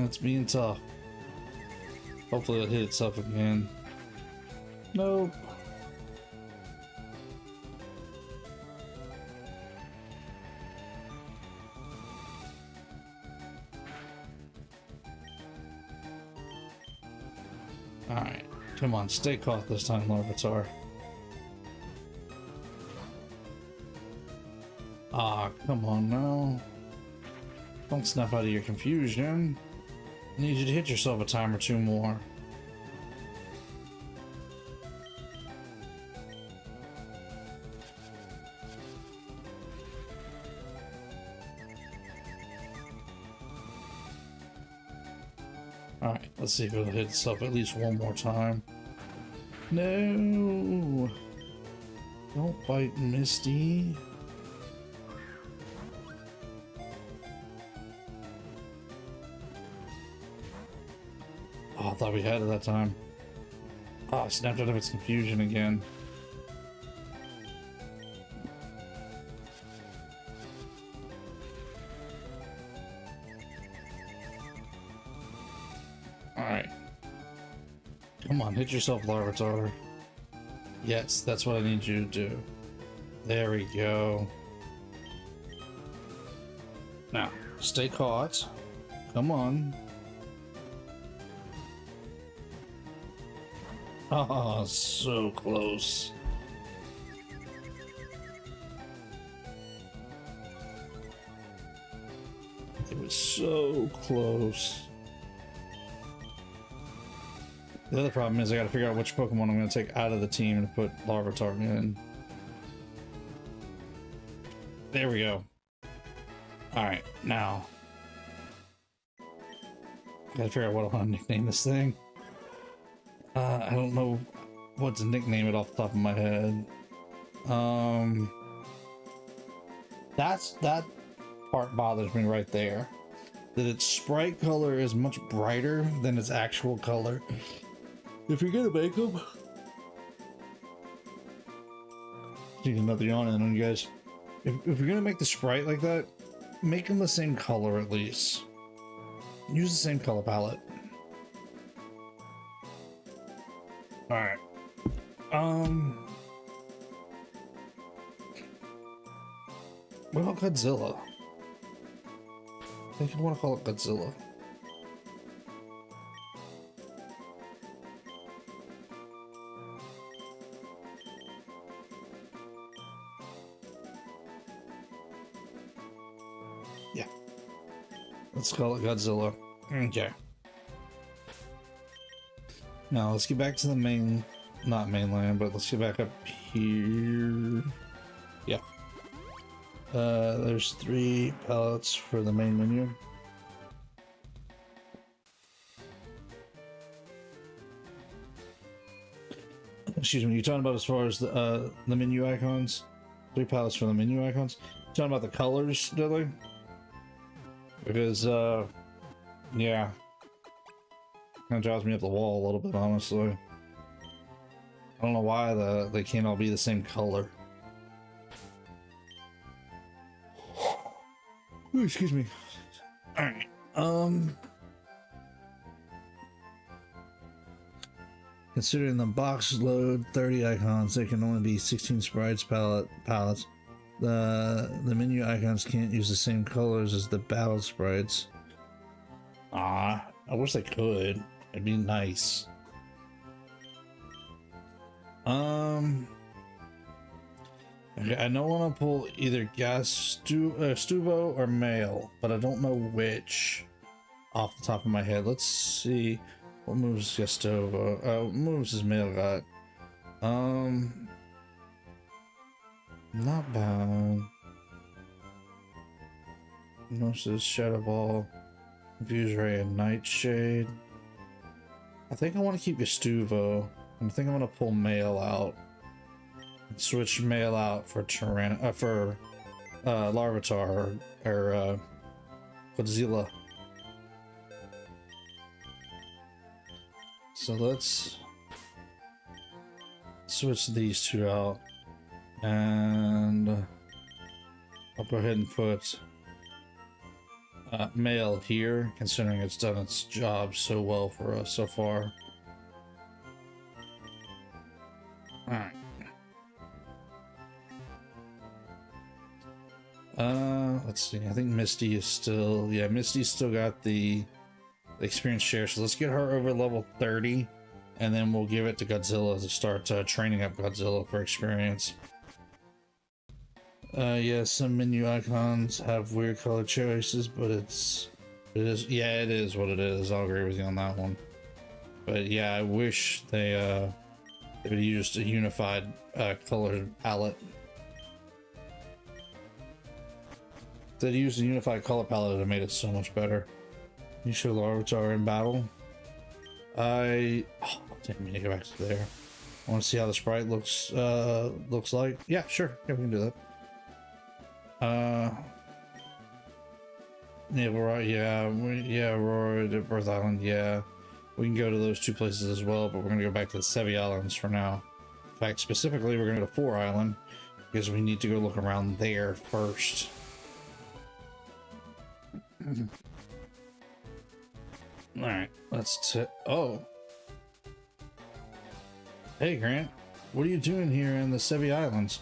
It's being tough. Hopefully it'll hit itself again. Nope. Alright, come on, stay caught this time, Larvitar. Ah, come on now. Don't snap out of your confusion. I need you to hit yourself a time or two more. Alright, let's see if it'll hit itself at least one more time. No! Don't bite, Misty. Oh, I thought we had it that time. Oh, I snapped out of its confusion again. Alright. Come on, hit yourself, Larvitar. Yes, that's what I need you to do. There we go. Now, stay caught. Come on. Ah, so close. It was so close. The other problem is I gotta figure out which Pokemon I'm gonna take out of the team to put Larvitar in. There we go. Alright, now. Gotta figure out what I want to nickname this thing. I don't know what to nickname it off the top of my head. That part bothers me right there. That its sprite color is much brighter than its actual color. If you're gonna make them, need another yawn in on you guys. If you're gonna make the sprite like that, make them the same color at least. Use the same color palette. Alright. What about Godzilla? I think I want to call it Godzilla. Yeah. Let's call it Godzilla. Okay. Now let's get back to the main, not mainland, but let's get back up here. Yeah. There's 3 palettes for the main menu. Excuse me, you're talking about as far as the menu icons? 3 palettes for the menu icons? You're talking about the colors, Dudley? Because, yeah. Kind of drives me up the wall a little bit, honestly. I don't know why they can't all be the same color. Ooh, excuse me. Alright. Considering the box load 30 icons, there can only be 16 sprites palettes. The menu icons can't use the same colors as the battle sprites. Ah, I wish they could. It'd be nice. Okay, I know I want to pull either Stuvo or Male, but I don't know which off the top of my head. Let's see what moves Gastovo. What moves his Male got? Not bad. Most of Shadow Ball, Confuse Ray, and Nightshade. I think I want to keep Gastuvo. I think I'm gonna pull Male out. And switch Male out for Larvitar or Godzilla. So let's switch these 2 out. And I'll go ahead and put Male here, considering it's done its job so well for us so far. Alright. Let's see. I think Misty is still... Yeah, Misty's still got the experience share, so let's get her over level 30, and then we'll give it to Godzilla to start training up Godzilla for experience. Yeah, some menu icons have weird color choices, but it is what it is. I'll agree with you on that one. But yeah, I wish they would used a unified color palette. If they'd used a unified color palette, it would have made it so much better. You show Larvitar in battle. Oh, didn't mean to go back to there. I want to see how the sprite looks like. Yeah, sure. Yeah, we can do that. Yeah, we're at Birth Island. Yeah, we can go to those two places as well, but we're gonna go back to the Sevii Islands for now. In fact, specifically, we're gonna go to Four Island because we need to go look around there first. All right, oh. Hey, Grant, what are you doing here in the Sevii Islands?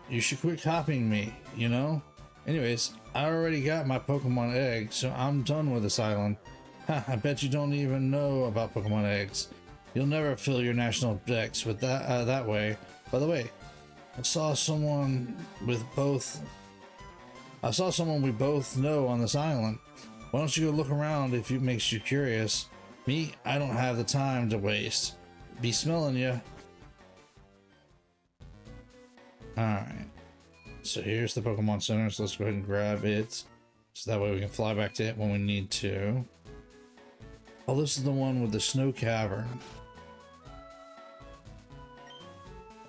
You should quit copying me, you know? Anyways, I already got my Pokemon egg, so I'm done with this island. Ha, I bet you don't even know about Pokemon eggs. You'll never fill your national dex with that way. By the way, I saw someone we both know on this island. Why don't you go look around if it makes you curious? Me, I don't have the time to waste. Be smelling ya. Alright. So here's the Pokemon Center, so let's go ahead and grab it. So that way we can fly back to it when we need to. Oh, this is the one with the snow cavern.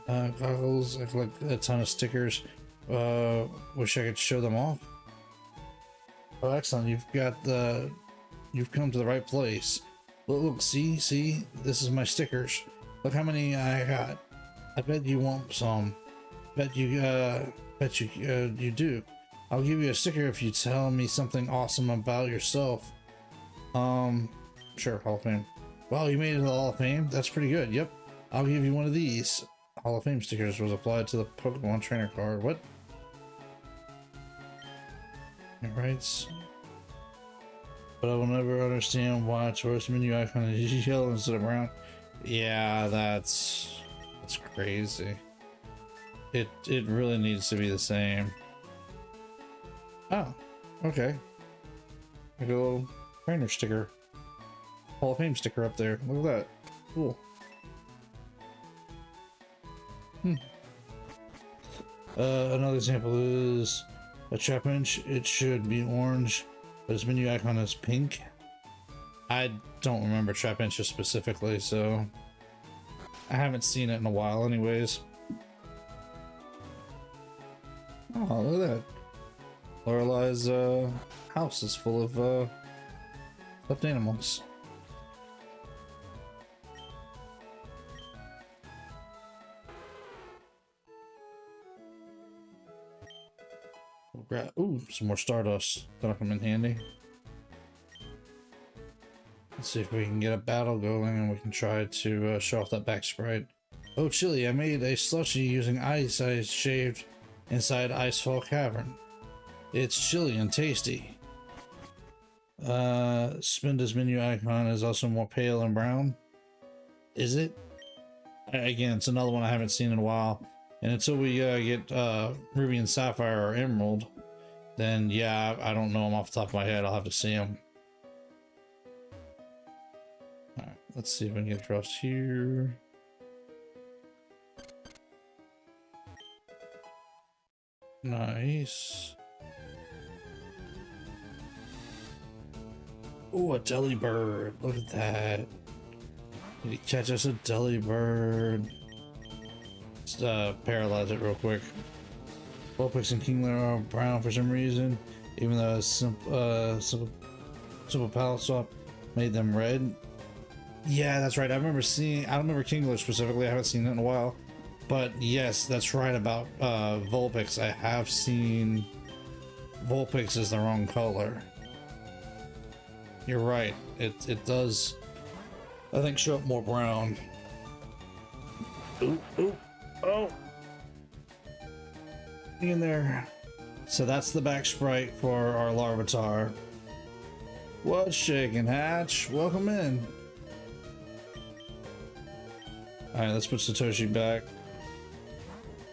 Goggles, I collect a ton of stickers. Wish I could show them off. Oh, excellent, you've come to the right place. Look, see, this is my stickers. Look how many I got. I bet you want some. Bet you do. I'll give you a sticker if you tell me something awesome about yourself. Sure, Hall of Fame. Wow, you made it to the Hall of Fame? That's pretty good. Yep. I'll give you one of these. Hall of Fame stickers was applied to the Pokemon trainer card. What? Alright. But I will never understand why a tourist menu icon is yellow instead of brown. Yeah, that's crazy. It really needs to be the same. Oh, okay. Like a little trainer sticker. Hall of Fame sticker up there. Look at that. Cool. Another example is a Trapinch. It should be orange, but its menu icon is pink. I don't remember Trapinch specifically, so I haven't seen it in a while anyways. Oh, look at that. Lorelei's house is full of stuffed animals. Ooh, some more Stardust. That'll come in handy. Let's see if we can get a battle going and we can try to show off that back sprite. Oh, chilly, I made a slushy using ice I shaved inside Icefall Cavern. It's chilly and tasty. Spinda's menu icon is also more pale and brown. Is it? Again, it's another one I haven't seen in a while. And until we get Ruby and Sapphire or Emerald, then yeah, I don't know them off the top of my head. I'll have to see them. Alright, let's see if we can get across here. Nice. Oh, a Delibird. Look at that. Need to catch us a Delibird. Let's paralyze it real quick. Vulpix and Kingler are brown for some reason, even though a simple palette swap made them red. Yeah, that's right. I don't remember Kingler specifically. I haven't seen it in a while. But yes, that's right about Vulpix. I have seen Vulpix is the wrong color. You're right. It does, I think, show up more brown. Ooh, ooh, oh! In there. So that's the back sprite for our Larvitar. What's shaking, Hatch? Welcome in. Alright, let's put Satoshi back.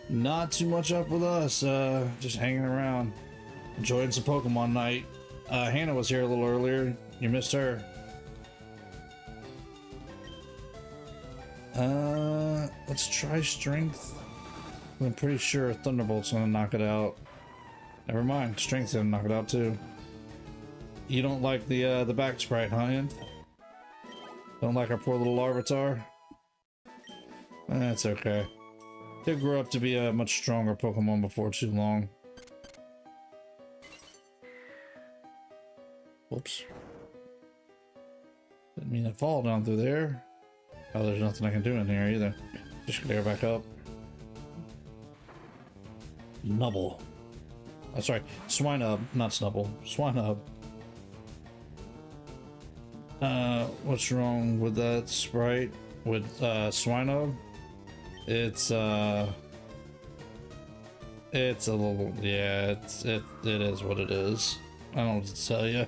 Not too much up with us, just hanging around. Enjoying some Pokemon night. Hannah was here a little earlier. You missed her. Let's try Strength. I'm pretty sure Thunderbolt's gonna knock it out. Never mind, Strength's gonna knock it out too. You don't like the back sprite, huh, Ant? Don't like our poor little Larvitar? That's okay. He'll grow up to be a much stronger Pokemon before too long. Whoops. Didn't mean to fall down through there. Oh, there's nothing I can do in here either. Just gonna go back up. Nubble. Oh, sorry. Swinub, not Snubble. Swinub. What's wrong with that sprite? With, Swinub? It's a little, yeah, it is what it is. I don't know what to tell you.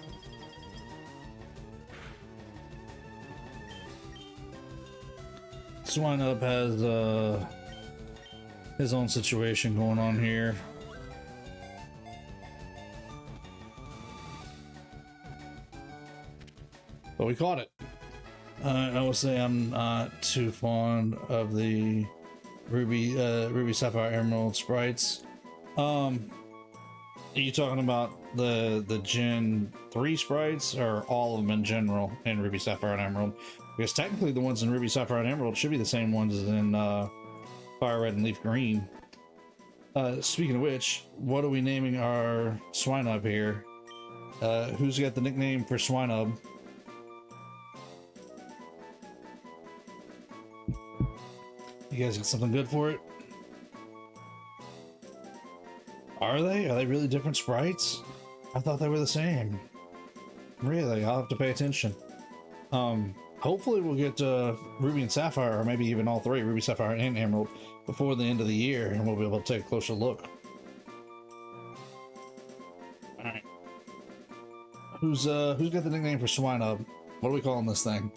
Swinub has, his own situation going on here. But we caught it. I will say I'm not too fond of the Ruby Sapphire Emerald sprites. Are you talking about the Gen 3 sprites or all of them in general in Ruby Sapphire and Emerald? Because technically the ones in Ruby Sapphire and Emerald should be the same ones as in Fire Red and Leaf Green. Speaking of which, what are we naming our Swinub here? Who's got the nickname for Swinub? You guys got something good for it? Are they? Are they really different sprites? I thought they were the same. Really? I'll have to pay attention. Hopefully we'll get Ruby and Sapphire, or maybe even all three, Ruby, Sapphire, and Emerald, before the end of the year, and we'll be able to take a closer look. Alright. Who's got the nickname for Swinub? What are we calling this thing?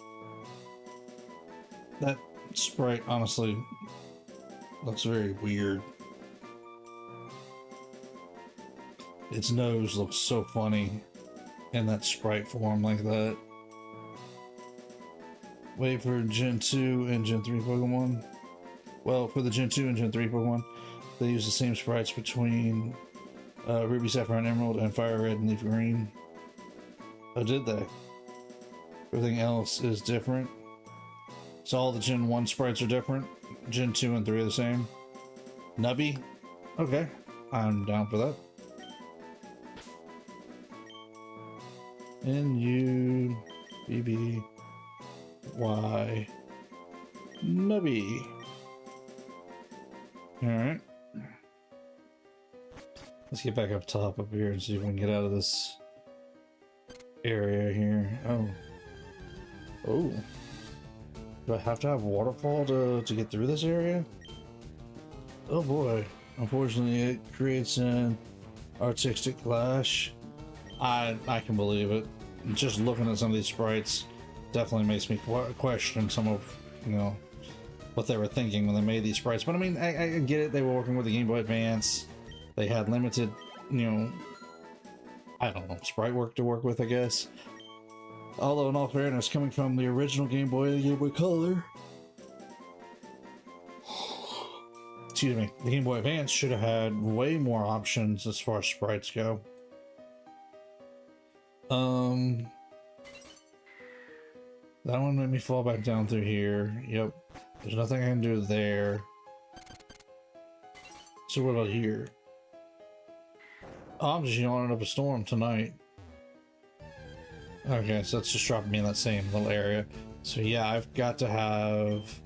That sprite honestly looks very weird. Its nose looks so funny in that sprite form like that. Wait for Gen 2 and Gen 3 Pokemon. Well, for the Gen 2 and Gen 3 Pokemon, they use the same sprites between Ruby, Sapphire, and Emerald and Fire Red and Leaf Green. Oh, did they? Everything else is different. So all the Gen 1 sprites are different. Gen 2 and 3 are the same. Nubby? Okay, I'm down for that. N-U-B-B-Y. Nubby. Alright. Let's get back up top up here and see if we can get out of this area here. Oh. Oh. Do I have to have waterfall to get through this area? Oh boy. Unfortunately, it creates an artistic clash. I can believe it. Just looking at some of these sprites definitely makes me question some of, you know, what they were thinking when they made these sprites. But I mean, I get it. They were working with the Game Boy Advance. They had limited, you know, I don't know, sprite work to work with, I guess. Although in all fairness, coming from the original Game Boy, the Game Boy Color, excuse me, the Game Boy Advance should have had way more options as far as sprites go. That one made me fall back down through here. Yep. There's nothing I can do there. So what about here? Oh, I'm just yawning up a storm tonight. Okay, so that's just dropping me in that same little area. So yeah, I've got to have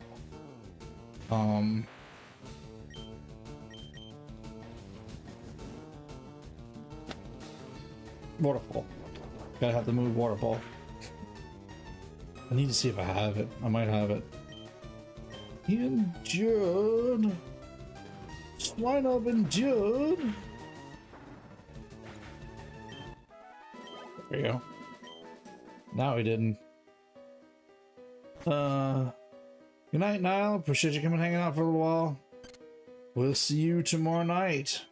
waterfall. Gotta have the move waterfall. I need to see if I have it. I might have it. Injured. Swine up injured. There you go. No, he didn't. Good night, Niall. Appreciate you coming hanging out for a little while. We'll see you tomorrow night.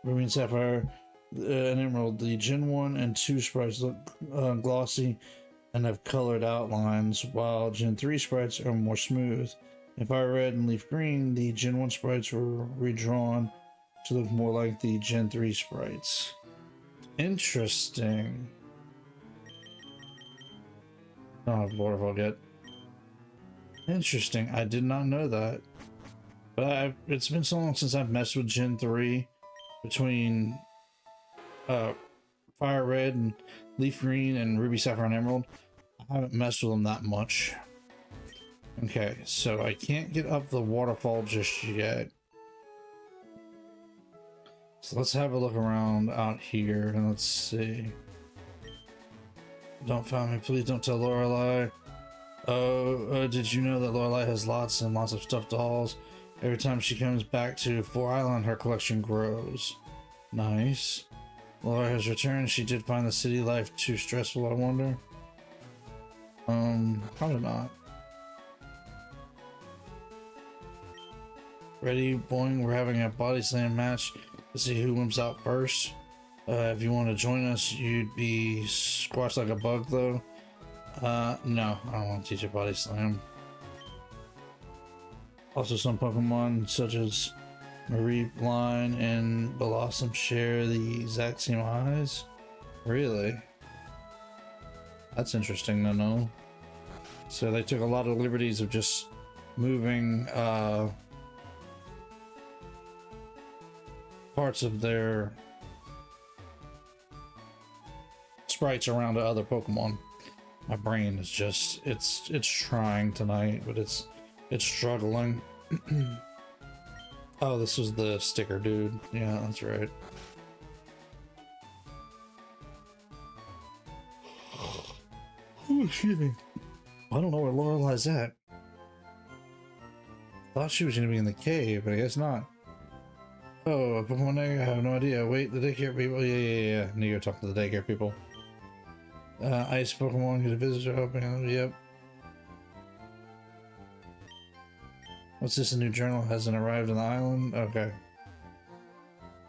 Ruby and Sapphire and Emerald, the Gen 1 and 2 sprites look glossy and have colored outlines, while Gen 3 sprites are more smooth. In Fire Red and Leaf Green, the Gen 1 sprites were redrawn to look more like the Gen 3 sprites. Interesting. I don't have waterfall yet. Interesting. I did not know that. But it's been so long since I've messed with Gen 3 between Fire Red and Leaf Green and Ruby, Sapphire, and Emerald. I haven't messed with them that much. Okay, so I can't get up the waterfall just yet. So let's have a look around out here and let's see. Don't find me, please don't tell Lorelei. Oh, did you know that Lorelei has lots and lots of stuffed dolls? Every time she comes back to Four Island, her collection grows. Nice. Lorelei has returned. She did find the city life too stressful, I wonder. Probably not. Ready, boing, we're having a body slam match to see who wins out first. If you want to join us, you'd be squashed like a bug, though. No, I don't want to teach a body slam. Also, some Pokemon, such as Marie Line and Blossom, share the exact same eyes. Really? That's interesting to know. So they took a lot of liberties of just moving parts of their sprites around to other Pokemon. My brain is just it's trying tonight, but it's struggling. Oh, this was the sticker dude. Yeah, that's right. Oh, excuse me. I don't know where Lorelei's at. Thought she was gonna be in the cave, but I guess not. Oh, a Pokemon egg? I have no idea. Wait, the daycare people? Yeah. I need to go talk to the daycare people. Ice Pokemon, get a visitor open. Yep. What's this? A new journal hasn't arrived on the island? Okay.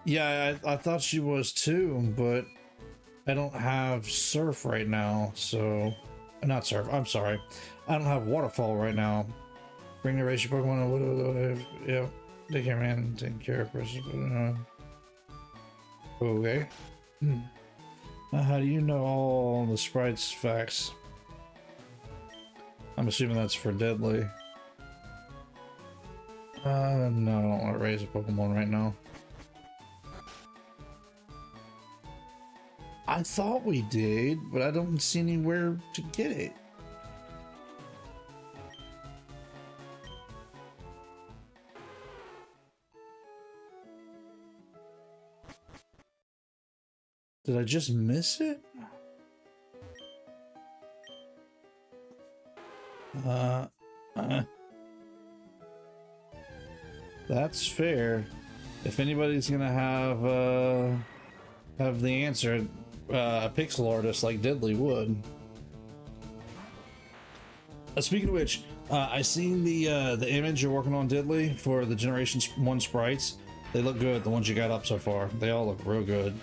Yeah, I thought she was too, but I don't have surf right now, so... Not surf, I'm sorry. I don't have waterfall right now. Bring the race your Pokemon. Yep. Daycare man, take care of person. Okay. How do you know all the sprites' facts? I'm assuming that's for Deadly. No, I don't want to raise a Pokemon right now. I thought we did, but I don't see anywhere to get it. Did I just miss it? That's fair. If anybody's gonna have the answer, a pixel artist like Diddley would. Speaking of which, I seen the image you're working on, Diddley, for the Generation 1 sprites. They look good, the ones you got up so far. They all look real good.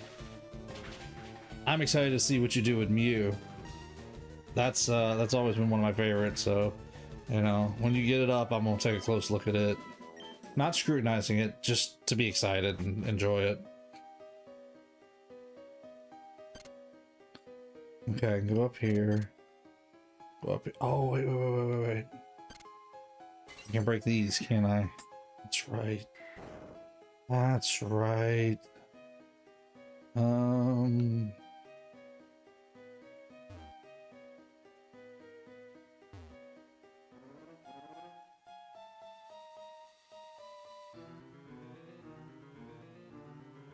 I'm excited to see what you do with Mew. That's always been one of my favorites, so, you know, when you get it up, I'm gonna take a close look at it. Not scrutinizing it, just to be excited and enjoy it. Okay, I can go up here. Go up here. Oh, wait. I can break these, can't I? That's right. That's right.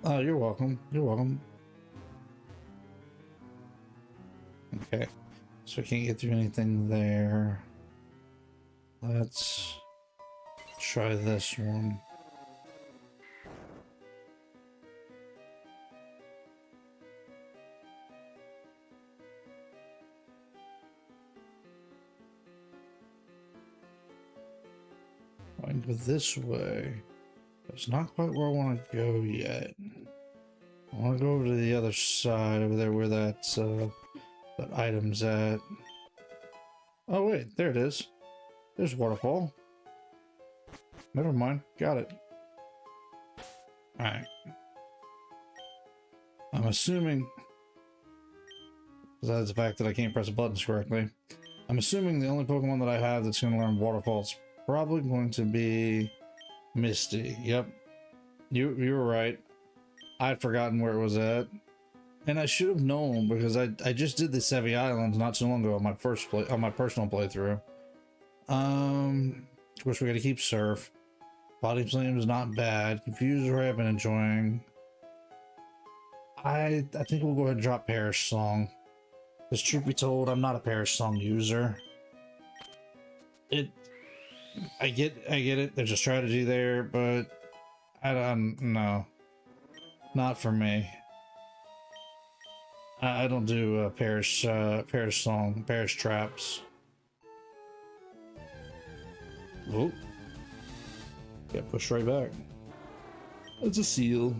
Oh, you're welcome. You're welcome. Okay, so I can't get through anything there. Let's try this one. I can go this way. It's not quite where I want to go yet. I want to go over to the other side over there where that's that item's at. Oh wait, there it is. There's waterfall. Never mind, got it. Alright. I'm assuming, besides the fact that I can't press the buttons correctly, I'm assuming the only Pokemon that I have that's going to learn Waterfall is probably going to be Misty. Yep. You were right. I'd forgotten where it was at. And I should have known because I just did the Sevii Islands not too long ago on my personal playthrough. Of course we got to keep Surf. Body Slam is not bad. Confuser I've been enjoying. I think we'll go ahead and drop Perish Song. Because truth be told, I'm not a Perish Song user. I get it. There's a strategy there, but I don't know. Not for me. I don't do Perish Song, Perish Traps. Oh. Get pushed right back. It's a seal.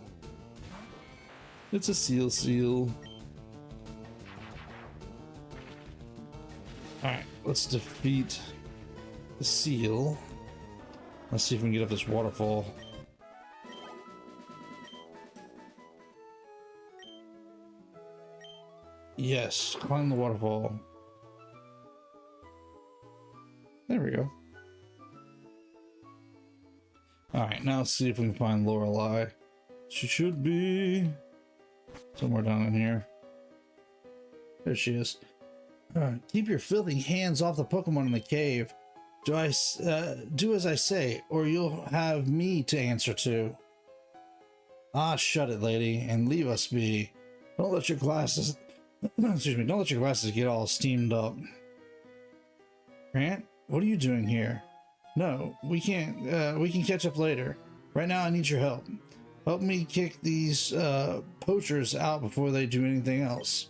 It's a seal. Alright, let's defeat the seal. Let's see if we can get up this waterfall. Yes, climb the waterfall. There we go. Alright, now let's see if we can find Lorelei. She should be somewhere down in here. There she is. Keep your filthy hands off the Pokemon in the cave. Do as I say, or you'll have me to answer to. Ah, shut it, lady, and leave us be. Don't let your glasses excuse me, don't let your glasses get all steamed up. Grant, what are you doing here? No, we can't. We can catch up later. Right now, I need your help. Help me kick these poachers out before they do anything else.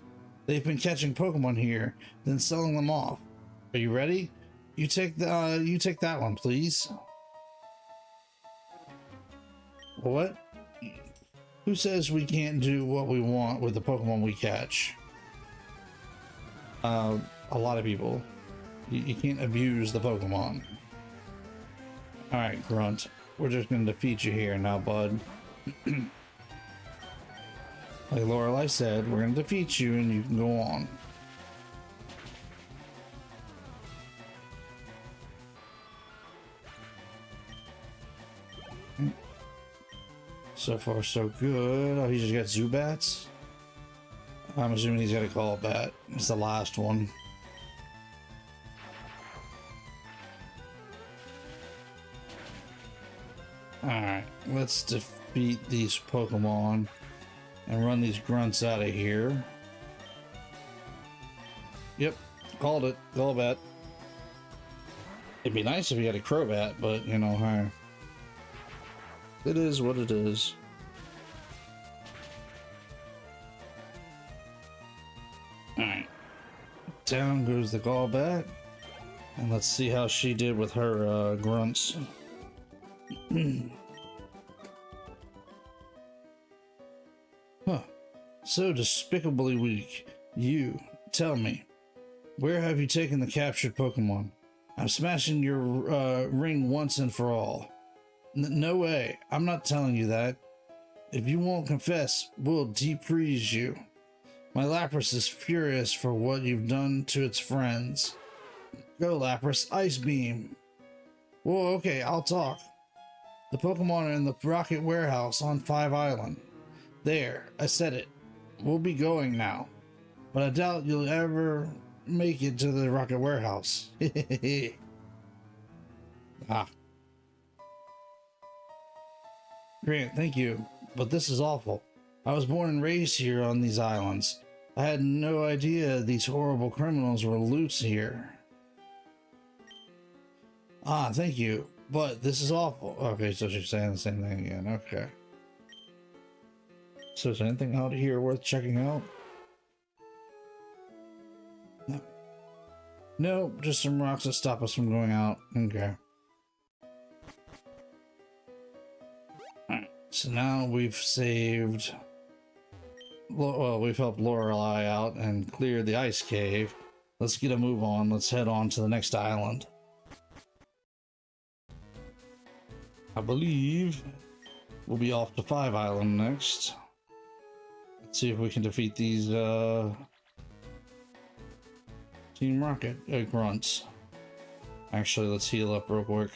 They've been catching Pokemon here, then selling them off. Are you ready? You take that one, please. What? Who says we can't do what we want with the Pokemon we catch? A lot of people. You can't abuse the Pokemon. Alright, Grunt. We're just gonna defeat you here now, bud. Like Lorelei said, we're gonna defeat you and you can go on. So far, so good. Oh, he just got Zubats? I'm assuming he's got a call bat. It's the last one. Alright, let's defeat these Pokemon and run these grunts out of here. Yep, called it. Golbat. It'd be nice if he had a Crobat, but you know, hey. It is what it is. Alright. Down goes the Golbat. And let's see how she did with her grunts. Huh. So despicably weak. You, tell me, where have you taken the captured Pokemon? I'm smashing your ring once and for all. No way, I'm not telling you that. If you won't confess, we'll deep freeze you. My Lapras is furious for what you've done to its friends. Go, Lapras, Ice Beam. Whoa, okay, I'll talk. The Pokemon are in the Rocket Warehouse on 5 Island. There, I said it. We'll be going now. But I doubt you'll ever make it to the Rocket Warehouse. Ah. Grant, thank you, but this is awful. I was born and raised here on these islands. I had no idea these horrible criminals were loose here. Ah, thank you, but this is awful. Okay, so she's saying the same thing again. Okay. So is there anything out here worth checking out? No. No, just some rocks that stop us from going out. Okay. So now we've saved, well, we've helped Lorelei out and cleared the ice cave. Let's get a move on. Let's head on to the next island. I believe we'll be off to 5 Island next. Let's see if we can defeat these Team Rocket grunts. Actually, let's heal up real quick.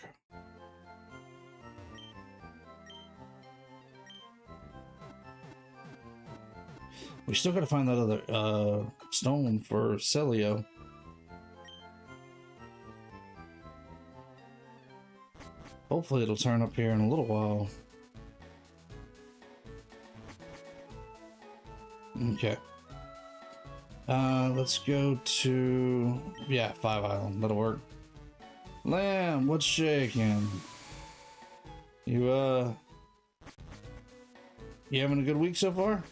We still gotta find that other stone for Ceilo. Hopefully it'll turn up here in a little while. Okay. Let's go to, yeah, 5 Island. That'll work. Lamb, what's shaking? You having a good week so far?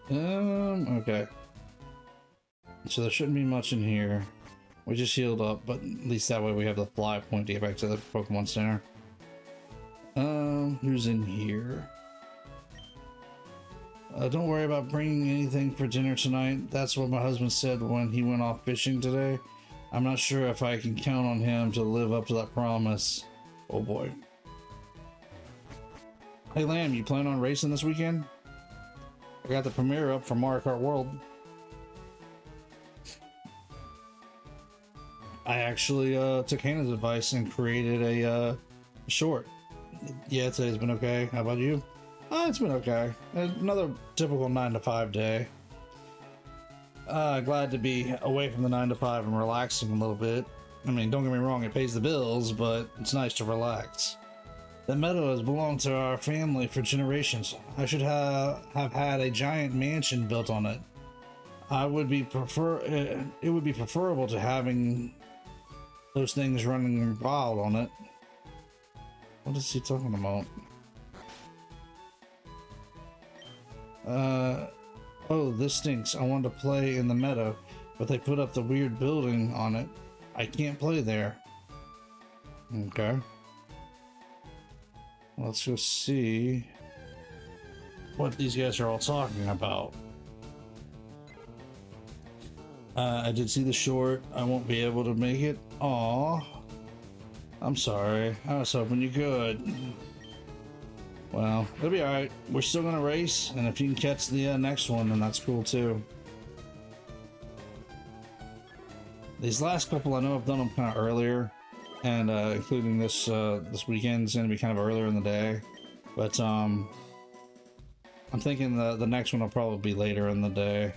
Okay. So there shouldn't be much in here. We just healed up, but at least that way we have the fly point to get back to the Pokemon Center. Who's in here? Don't worry about bringing anything for dinner tonight. That's what my husband said when he went off fishing today. I'm not sure if I can count on him to live up to that promise. Oh boy. Hey Lamb, you plan on racing this weekend? I got the premiere up for Mario Kart World. I actually took Hannah's advice and created a short. Yeah, today's been okay. How about you? It's been okay. Another typical 9 to 5 day. Glad to be away from the 9 to 5 and relaxing a little bit. I mean, don't get me wrong, it pays the bills, but it's nice to relax. The meadow has belonged to our family for generations. I should have had a giant mansion built on it. It would be preferable to having those things running wild on it. What is he talking about? Oh, this stinks. I wanted to play in the meadow, but they put up the weird building on it. I can't play there. Okay. Let's go see what these guys are all talking about. I did see the short. I won't be able to make it. Aw. I'm sorry. I was hoping you could. Well, it'll be alright. We're still gonna race, and if you can catch the next one, then that's cool too. These last couple, I know I've done them kind of earlier, and including this this weekend's gonna be kind of earlier in the day. But I'm thinking the next one will probably be later in the day.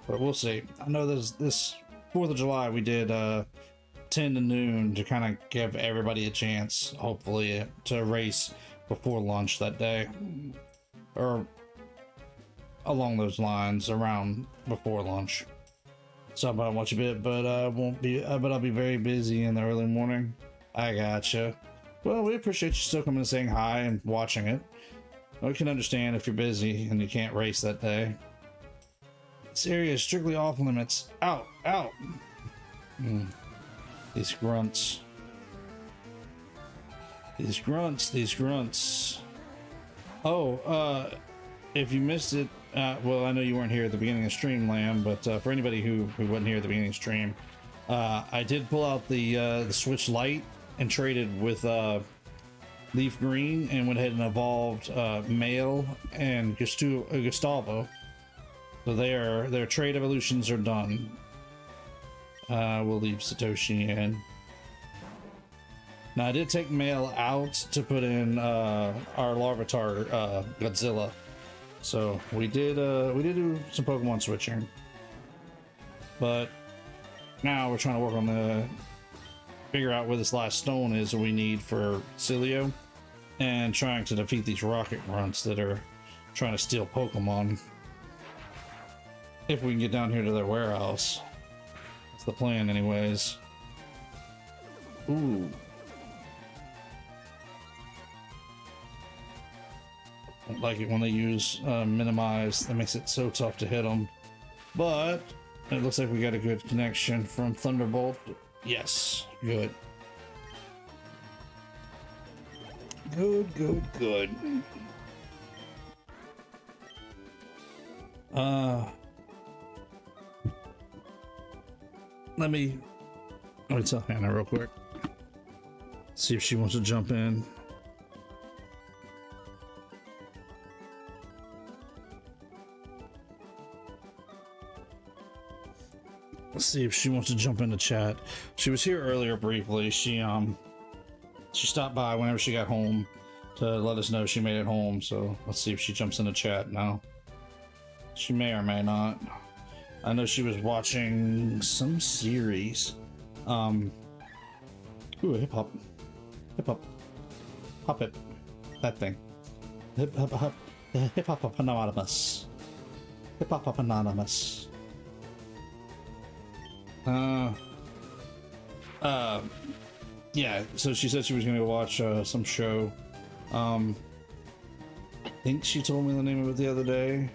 But we'll see. I know this 4th of July we did 10 to noon to kind of give everybody a chance, hopefully, to race before lunch that day, or along those lines, around before lunch. So about watch a bit, but won't be. But I'll be very busy in the early morning. I gotcha. Well, we appreciate you still coming and saying hi and watching it. We can understand if you're busy and you can't race that day. This area is strictly off limits. Out, out. These grunts. These grunts. Oh, if you missed it, well, I know you weren't here at the beginning of the stream, Lamb, but for anybody who wasn't here at the beginning of the stream, I did pull out the Switch Lite and traded with Leaf Green and went ahead and evolved Male and Gustavo. So their trade evolutions are done. We'll leave Satoshi in. Now I did take Male out to put in our Larvitar Godzilla. So we did do some Pokemon switching. But now we're trying to work on figure out where this last stone is that we need for Ceilo, and trying to defeat these rocket grunts that are trying to steal Pokemon. If we can get down here to their warehouse. That's the plan anyways. Ooh. Don't like it when they use minimize. That makes it so tough to hit them. But it looks like we got a good connection from Thunderbolt. Yes, good. Good. Let me tell Hannah real quick. See if she wants to jump in. see if she wants to jump into chat. She was here earlier briefly. She stopped by whenever she got home to let us know she made it home. So let's see if she jumps into chat now. She may or may not. I know she was watching some series. Ooh, hip hop. Hip hop. Hop it. That thing. Hip hop anonymous. Hip hop anonymous. Yeah, so she said she was gonna go watch some show. I think she told me the name of it the other day,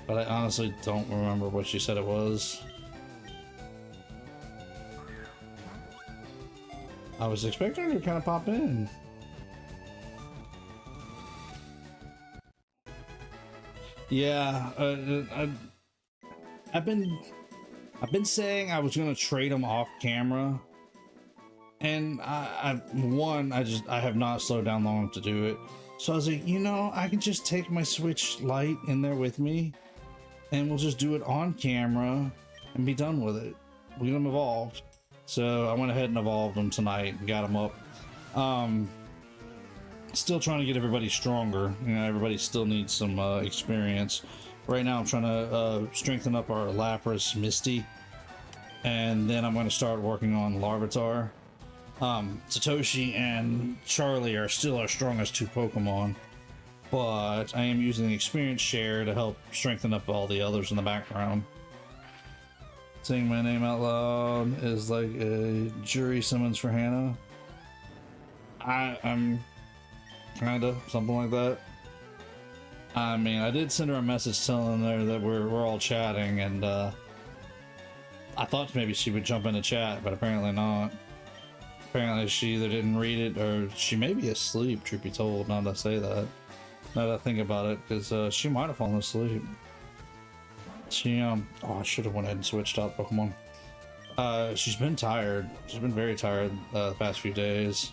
but I honestly don't remember what she said it was. I was expecting her to kind of pop in. Yeah, I've been saying I was gonna trade them off camera, and I have not slowed down long enough to do it. So I was like, you know, I can just take my Switch Lite in there with me, and we'll just do it on camera and be done with it. We'll get them evolved. So I went ahead and evolved them tonight and got them up. Still trying to get everybody stronger. You know, everybody still needs some experience. Right now I'm trying to strengthen up our Lapras Misty, and then I'm going to start working on Larvitar. Satoshi and Charlie are still our strongest two Pokemon, but I am using the experience share to help strengthen up all the others in the background. Saying my name out loud is like a jury summons for Hannah. I'm kinda something like that. I mean, I did send her a message telling her that we're all chatting, and I thought maybe she would jump into chat, but apparently not. Apparently she either didn't read it or she may be asleep, truth be told, now that I say that. Now that I think about it, because she might have fallen asleep. She, oh, I should have went ahead and switched out Pokemon. She's been tired. She's been very tired the past few days.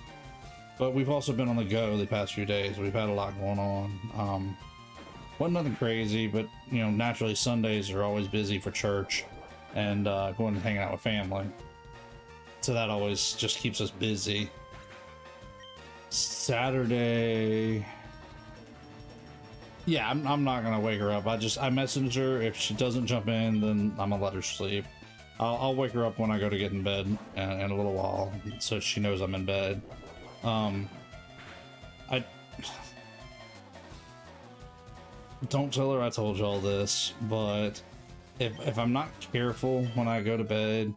But we've also been on the go the past few days. We've had a lot going on. Wasn't nothing crazy, but, you know, naturally Sundays are always busy for church and going and hanging out with family. So that always just keeps us busy. Saturday... Yeah, I'm not gonna wake her up. I message her. If she doesn't jump in, then I'm gonna let her sleep. I'll wake her up when I go to get in bed in a little while, so she knows I'm in bed. I don't tell her I told you all this, but if I'm not careful when I go to bed,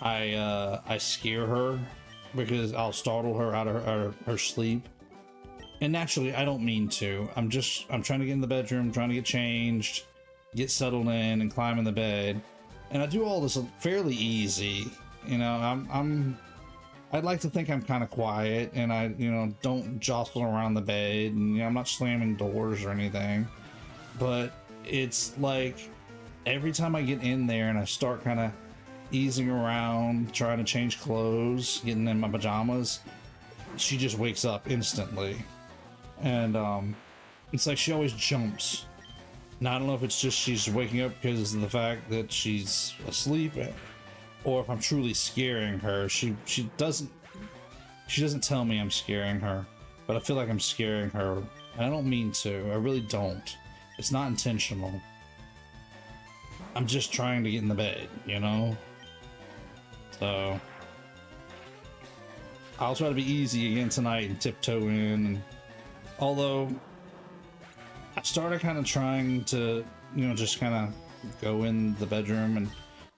I scare her because I'll startle her out of her sleep. And naturally, I don't mean to. I'm trying to get in the bedroom, trying to get changed, get settled in, and climb in the bed. And I do all this fairly easy. You know, I'd like to think I'm kind of quiet, and I, you know, don't jostle around the bed, and, you know, I'm not slamming doors or anything. But it's like every time I get in there and I start kind of easing around, trying to change clothes, getting in my pajamas, she just wakes up instantly. And it's like she always jumps. Now I don't know if it's just she's waking up because of the fact that she's asleep, or if I'm truly scaring her. She doesn't tell me I'm scaring her, but I feel like I'm scaring her, and I don't mean to. I really don't. It's not intentional. I'm just trying to get in the bed, you know? So I'll try to be easy again tonight and tiptoe in. And although I started kind of trying to, you know, just kind of go in the bedroom and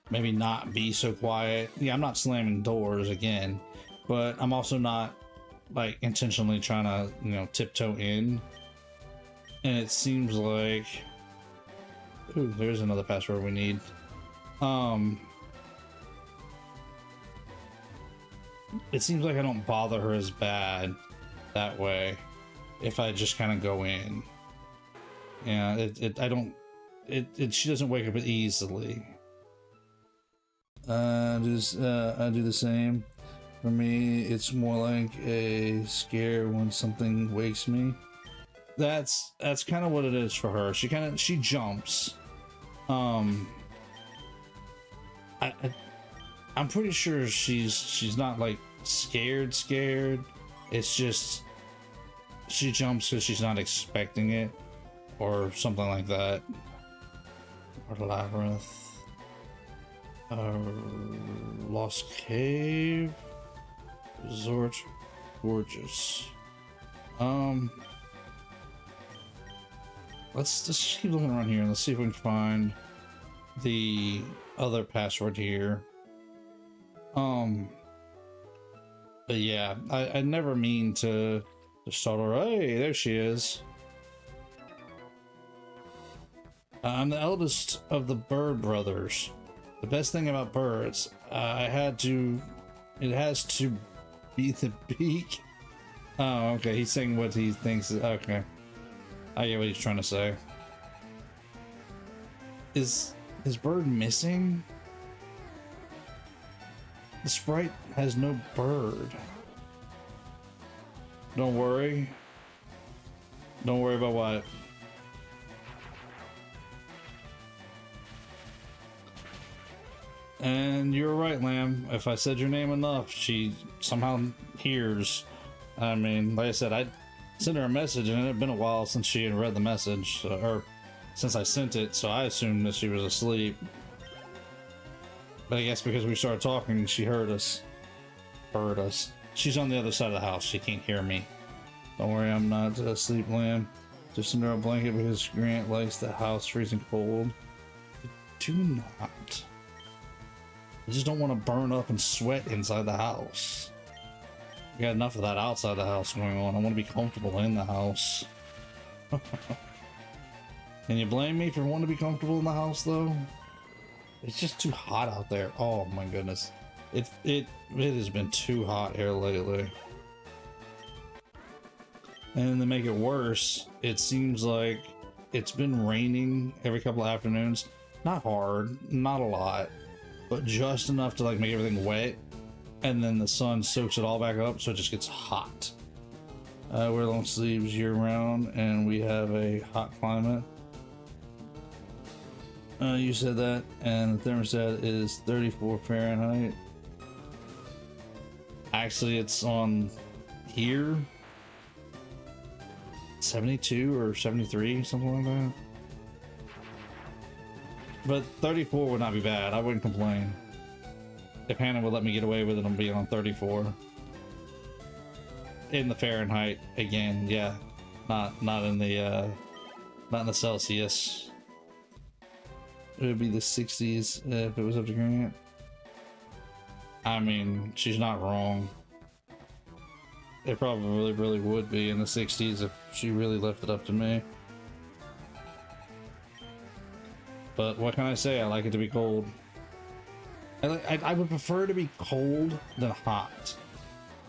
maybe not be so quiet. Yeah, I'm not slamming doors again, but I'm also not like intentionally trying to, you know, tiptoe in. And it seems like, ooh, there's another password we need. It seems like I don't bother her as bad that way if I just kind of go in. Yeah, she doesn't wake up easily. I do the same. For me, it's more like a scare when something wakes me. That's kind of what it is for her. She jumps. I'm pretty sure she's not like scared. It's just she jumps because she's not expecting it, or something like that. Or labyrinth. Lost Cave. Resort. Gorgeous. Let's just keep looking around here and let's see if we can find the other password here. But yeah, I never mean to start her. Hey, there she is. I'm the eldest of the bird brothers. The best thing about birds, it has to be the beak. Oh, okay, he's saying what he thinks is, okay. I get what he's trying to say. Is bird missing? The sprite has no bird. Don't worry. Don't worry about what? And you're right, Lamb. If I said your name enough, she somehow hears. I mean, like I said, I sent her a message, and it had been a while since she had read the message, or since I sent it, so I assumed that she was asleep. But I guess because we started talking, she heard us. She's on the other side of the house. She can't hear me. Don't worry, I'm not asleep, Lamb. Just under a blanket because Grant likes the house freezing cold. Do not. I just don't want to burn up and sweat inside the house. We got enough of that outside the house going on. I want to be comfortable in the house. Can you blame me for wanting to be comfortable in the house, though? It's just too hot out there. Oh my goodness. It has been too hot here lately. And to make it worse, it seems like it's been raining every couple of afternoons. Not hard, not a lot, but just enough to like make everything wet. And then the sun soaks it all back up, so it just gets hot. Wear long sleeves year round, and we have a hot climate. You said that, and the thermostat is 34 Fahrenheit. Actually, it's on here 72 or 73, something like that. But 34 would not be bad. I wouldn't complain. If Hannah would let me get away with it, I'm being on 34. In the Fahrenheit, again, yeah. Not in the Celsius. It would be the 60s if it was up to Grant. I mean, she's not wrong. It probably really would be in the 60s if she really left it up to me. But what can I say? I like it to be cold. I would prefer to be cold than hot.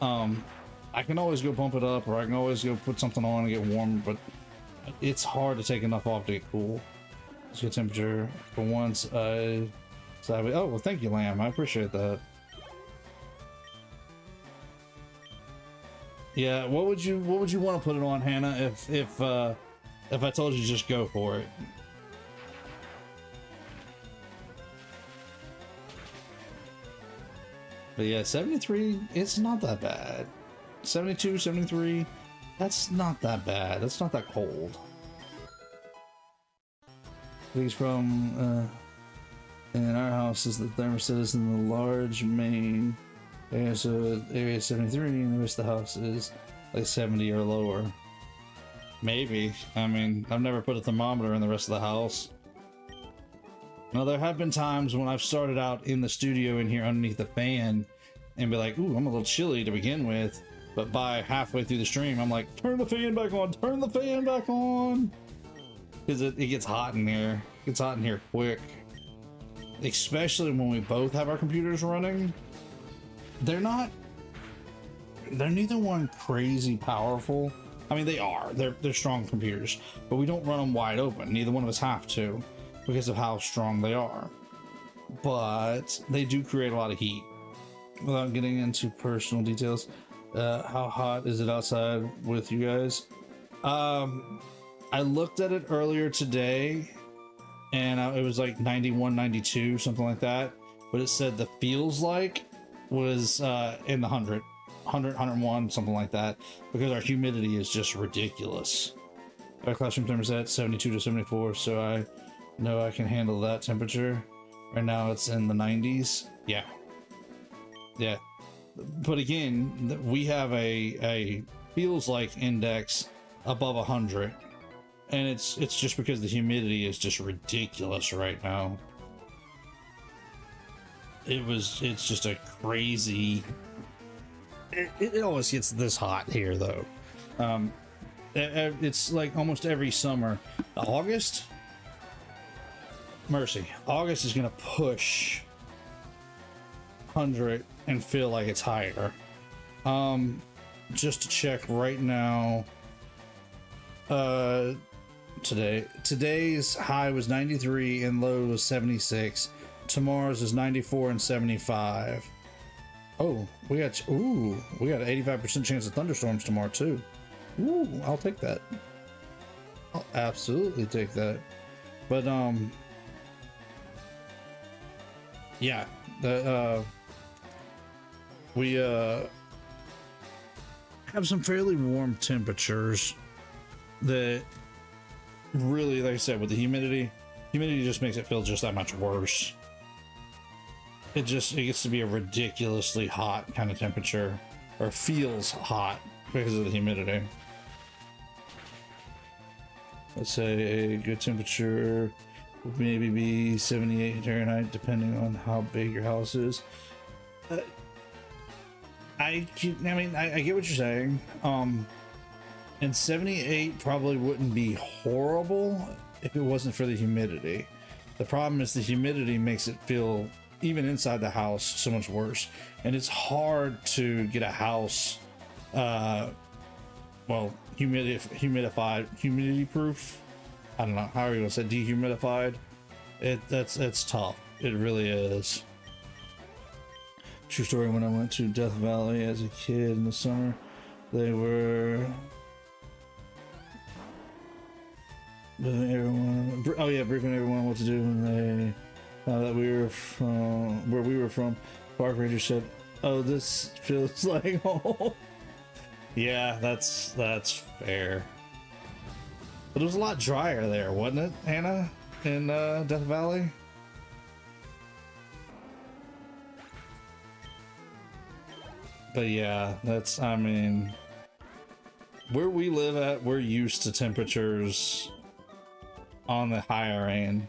I can always go bump it up, or I can always go put something on and get warm, but it's hard to take enough off to get cool. Let's get temperature. For once, oh, well, thank you, Lamb. I appreciate that. Yeah, what would you want to put it on, Hannah? If I told you just go for it. But yeah, 73, it's not that bad. 72, 73, that's not that bad. That's not that cold. These from in our house is the thermostat is in the large main area, so area 73, and the rest of the house is like 70 or lower. Maybe. I mean, I've never put a thermometer in the rest of the house. Now, there have been times when I've started out in the studio in here underneath the fan and be like, ooh, I'm a little chilly to begin with. But by halfway through the stream, I'm like, turn the fan back on, turn the fan back on. Because it gets hot in here. It gets hot in here quick. Especially when we both have our computers running. They're neither one crazy powerful. I mean, they are. They're strong computers. But we don't run them wide open. Neither one of us have to, because of how strong they are. But they do create a lot of heat. Without getting into personal details, how hot is it outside with you guys? I looked at it earlier today, and it was like 91, 92, something like that. but it said the feels like was in the 100, 101, something like that, because our humidity is just ridiculous. Our classroom temperature is at 72 to 74, so I know I can handle that temperature. Right now it's in the 90s. Yeah. Yeah. But again, we have a feels like index above 100, and it's just because the humidity is just ridiculous right now. It's just a crazy. It always gets this hot here though. It's like almost every summer. August, mercy, August is gonna push 100 and feel like it's higher. Just to check right now, today's high was 93 and low was 76. Tomorrow's is 94 and 75. Oh, we got an 85% chance of thunderstorms tomorrow too. Ooh, I'll take that. I'll absolutely take that. But yeah, we have some fairly warm temperatures that really, like I said, with the humidity just makes it feel just that much worse. It gets to be a ridiculously hot kind of temperature, or feels hot because of the humidity. Let's say a good temperature would maybe be 78 Fahrenheit, depending on how big your house is. I get what you're saying. And 78 probably wouldn't be horrible if it wasn't for the humidity. The problem is the humidity makes it feel, even inside the house, so much worse. And it's hard to get a house, humidity proof. I don't know, however you want to say, dehumidified. It's tough. It really is. True story, when I went to Death Valley as a kid in the summer, they were briefing everyone what to do when they found that we were from where we were from. Park ranger said, "Oh, this feels like home." Yeah, that's fair. But it was a lot drier there, wasn't it, Hannah, in Death Valley? But yeah, I mean, where we live at, we're used to temperatures on the higher end.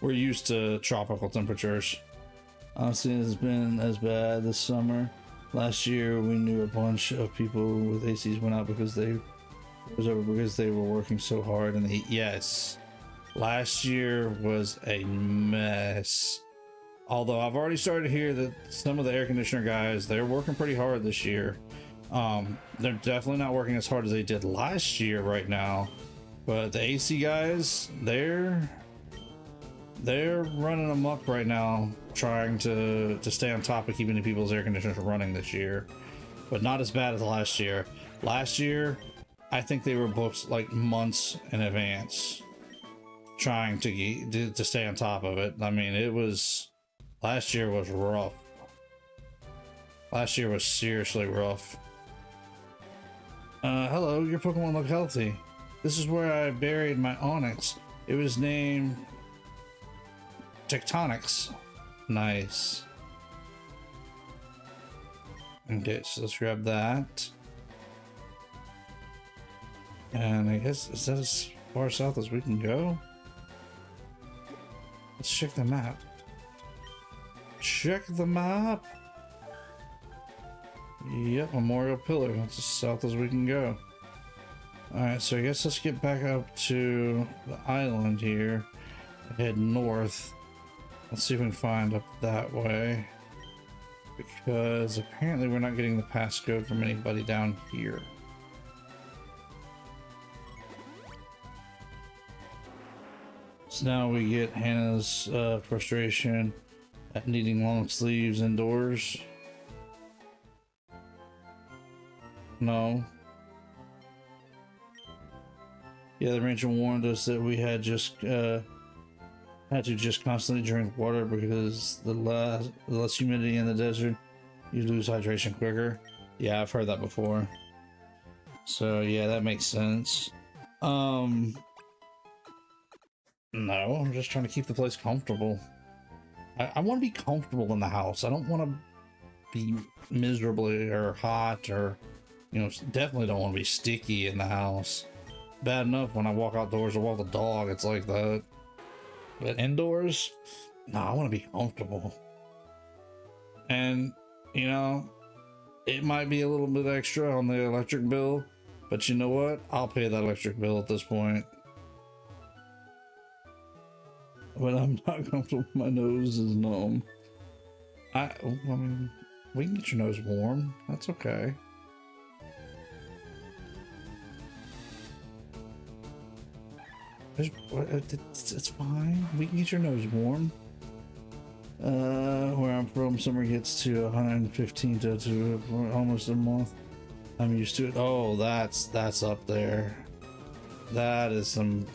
We're used to tropical temperatures. Honestly, it's been as bad this summer. Last year, we knew a bunch of people with ACs went out because they were working so hard, and yes, last year was a mess. Although I've already started to hear that some of the air conditioner guys, they're working pretty hard this year. They're definitely not working as hard as they did last year right now, but the AC guys, they're running amok right now, trying to stay on top of keeping the people's air conditioners running this year, but not as bad as last year. Last year, I think they were booked like months in advance, trying to stay on top of it. I mean, last year was rough. Last year was seriously rough. Hello, your Pokemon look healthy. This is where I buried my Onix. It was named Tectonics. Nice. Okay, so let's grab that. And I guess, is that as far south as we can go? Let's check the map. Check the map. Yep, Memorial Pillar. That's as south as we can go. Alright, so I guess let's get back up to the island here. Head north. Let's see if we can find up that way. Because apparently we're not getting the passcode from anybody down here. So now we get Hannah's frustration at needing long sleeves indoors. No. Yeah, the ranger warned us that we had just had to just constantly drink water because the less humidity in the desert, you lose hydration quicker. Yeah, I've heard that before. So yeah, that makes sense. No, I'm just trying to keep the place comfortable. I want to be comfortable in the house. I don't want to be miserably or hot or, you know, definitely don't want to be sticky in the house. Bad enough when I walk outdoors or walk the dog, it's like that. But indoors, no, I want to be comfortable. And, you know, it might be a little bit extra on the electric bill, but you know what? I'll pay that electric bill at this point. But I'm not comfortable. My nose is numb. I mean, we can get your nose warm. That's okay. It's fine. We can get your nose warm. Where I'm from, summer gets to 115 to almost a month. I'm used to it. Oh, that's up there. That is some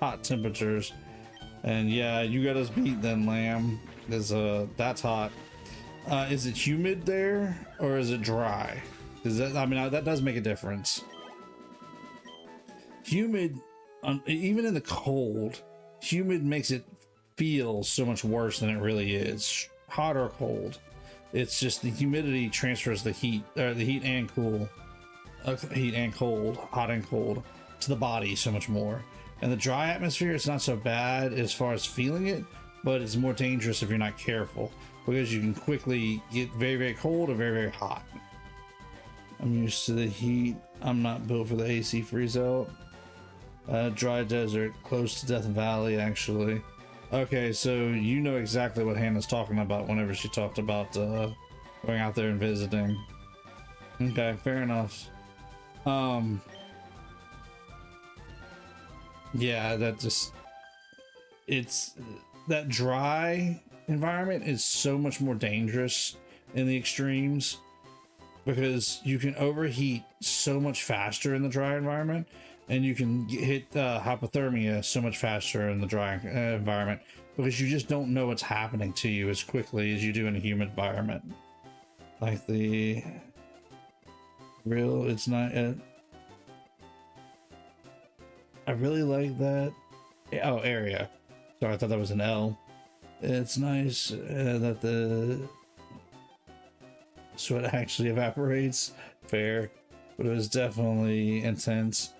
hot temperatures. And yeah, you got us beat then, Lamb. That's hot. Is it humid there or is it dry? Is that, I mean, that does make a difference. Humid, even in the cold, humid makes it feel so much worse than it really is. Hot or cold, it's just the humidity transfers the heat, or the heat and cool, heat and cold, hot and cold, to the body so much more. And the dry atmosphere, it's not so bad as far as feeling it, but it's more dangerous if you're not careful, because you can quickly get very, very cold or very, very hot. I'm used to the heat. I'm not built for the AC freeze out. Dry desert, close to Death Valley, actually. Okay, so you know exactly what Hannah's talking about whenever she talked about going out there and visiting. Okay, fair enough. Yeah, that dry environment is so much more dangerous in the extremes, because you can overheat so much faster in the dry environment, and you can hit hypothermia so much faster in the dry environment, because you just don't know what's happening to you as quickly as you do in a humid environment. Like it's not. I really like that. Oh, area. Sorry, I thought that was an L. It's nice that the sweat actually evaporates. Fair, but it was definitely intense.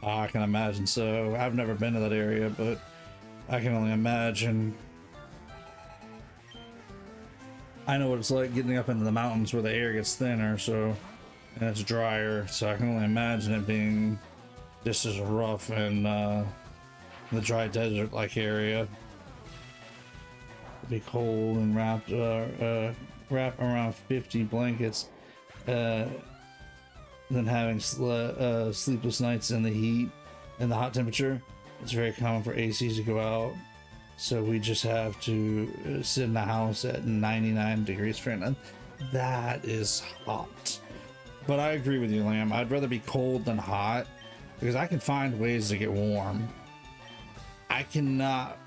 I can imagine so. I've never been to that area, but I can only imagine. I know what it's like getting up into the mountains where the air gets thinner, so, and it's drier, so I can only imagine it being just as rough in the dry desert like area. It'd be cold and wrap around 50 blankets, then having sleepless nights in the heat and the hot temperature. It's very common for ACs to go out, so we just have to sit in the house at 99 degrees Fahrenheit. That is hot. But I agree with you, Lamb. I'd rather be cold than hot, because I can find ways to get warm. I cannot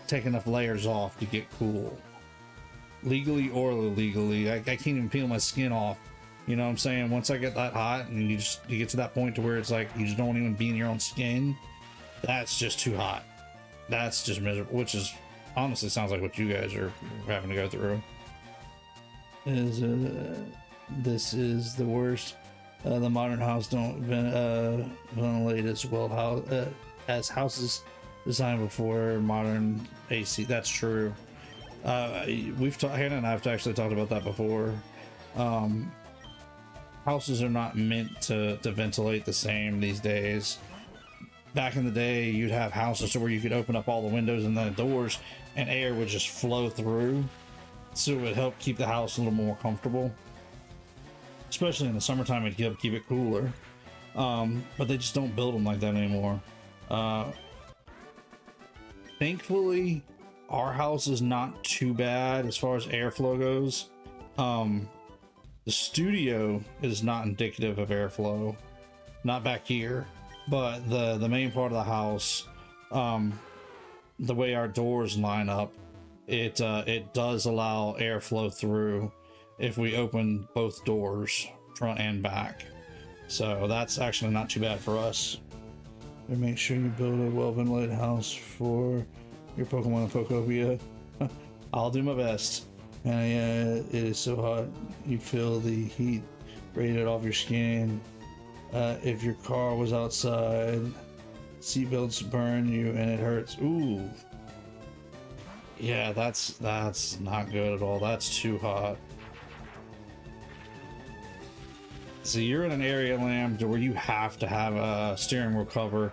take enough layers off to get cool, legally or illegally. I can't even peel my skin off. You know what I'm saying? Once I get that hot and you get to that point to where it's like you just don't even be in your own skin, that's just too hot. That's just miserable, which is honestly sounds like what you guys are having to go through. This is the worst. The modern house don't ventilate as well as houses designed before modern AC. That's true. Hannah and I have actually talked about that before. Houses are not meant to ventilate the same these days. Back in the day, you'd have houses where you could open up all the windows and the doors, and air would just flow through, so it would help keep the house a little more comfortable. Especially in the summertime, it'd help keep it cooler. But they just don't build them like that anymore. Thankfully, our house is not too bad as far as airflow goes. The studio is not indicative of airflow, not back here, but the main part of the house, the way our doors line up, it does allow airflow through if we open both doors, front and back. So that's actually not too bad for us. And make sure you build a well-ventilated house for your Pokemon and Pokopia. I'll do my best. And it is so hot, you feel the heat radiate off your skin. If your car was outside, seatbelts burn you and it hurts. Ooh. Yeah, that's not good at all. That's too hot. So you're in an area, Lamb, where you have to have a steering wheel cover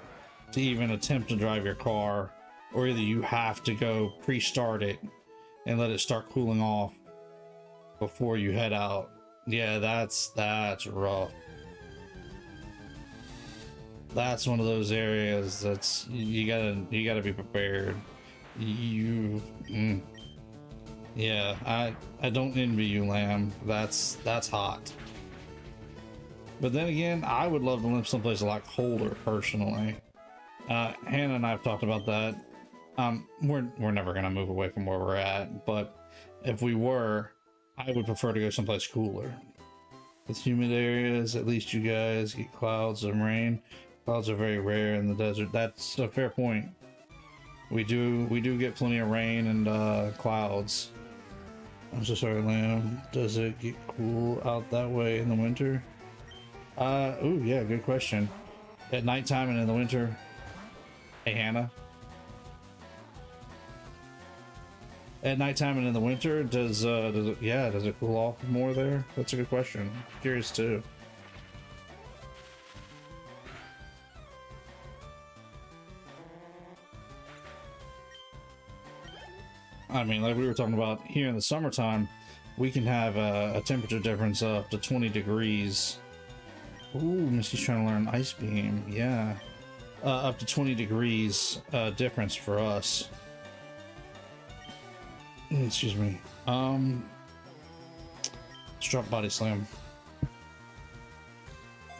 to even attempt to drive your car, or either you have to go pre-start it and let it start cooling off before you head out. Yeah, that's rough. That's one of those areas that's you gotta be prepared. Yeah, I don't envy you, Lamb. That's hot. But then again, I would love to live someplace a lot colder personally. Hannah and I have talked about that. We're never gonna move away from where we're at, but if we were, I would prefer to go someplace cooler. With humid areas, at least you guys get clouds and rain. Clouds are very rare in the desert. That's a fair point. We do get plenty of rain and clouds. I'm so sorry, Lamb. Does it get cool out that way in the winter? Oh yeah, good question. At nighttime and in the winter. Hey, Hannah. At nighttime and in the winter, does it cool off more there? That's a good question. Curious too. I mean, like we were talking about here in the summertime, we can have a temperature difference of up to 20 degrees. Ooh, Misty's trying to learn Ice Beam. Yeah. Up to 20 degrees difference for us. Excuse me. Let's drop Body Slam.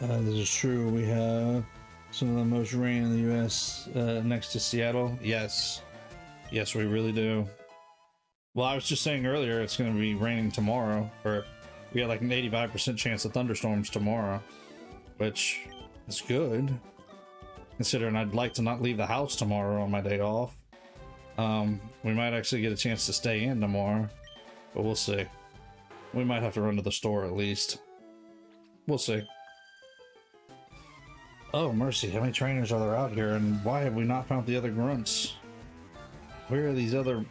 This is true. We have some of the most rain in the US next to Seattle. Yes. Yes, we really do. Well, I was just saying earlier it's going to be raining tomorrow, or we got like an 85% chance of thunderstorms tomorrow, which is good, considering I'd like to not leave the house tomorrow on my day off. We might actually get a chance to stay in tomorrow, but we'll see. We might have to run to the store at least. We'll see. Oh, mercy, how many trainers are there out here, and why have we not found the other grunts? Where are these other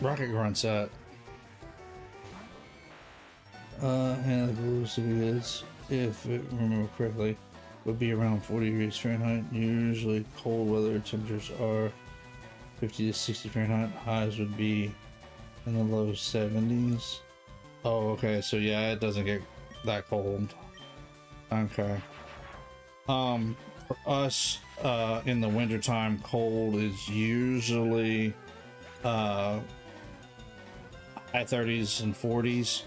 rocket grunts at? And the velocity is, if I remember correctly, would be around 40 degrees Fahrenheit. Usually cold weather temperatures are 50 to 60 Fahrenheit. Highs would be in the low 70s. Oh, okay, so yeah, it doesn't get that cold. Okay. For us, in the wintertime, cold is usually high 30s and 40s.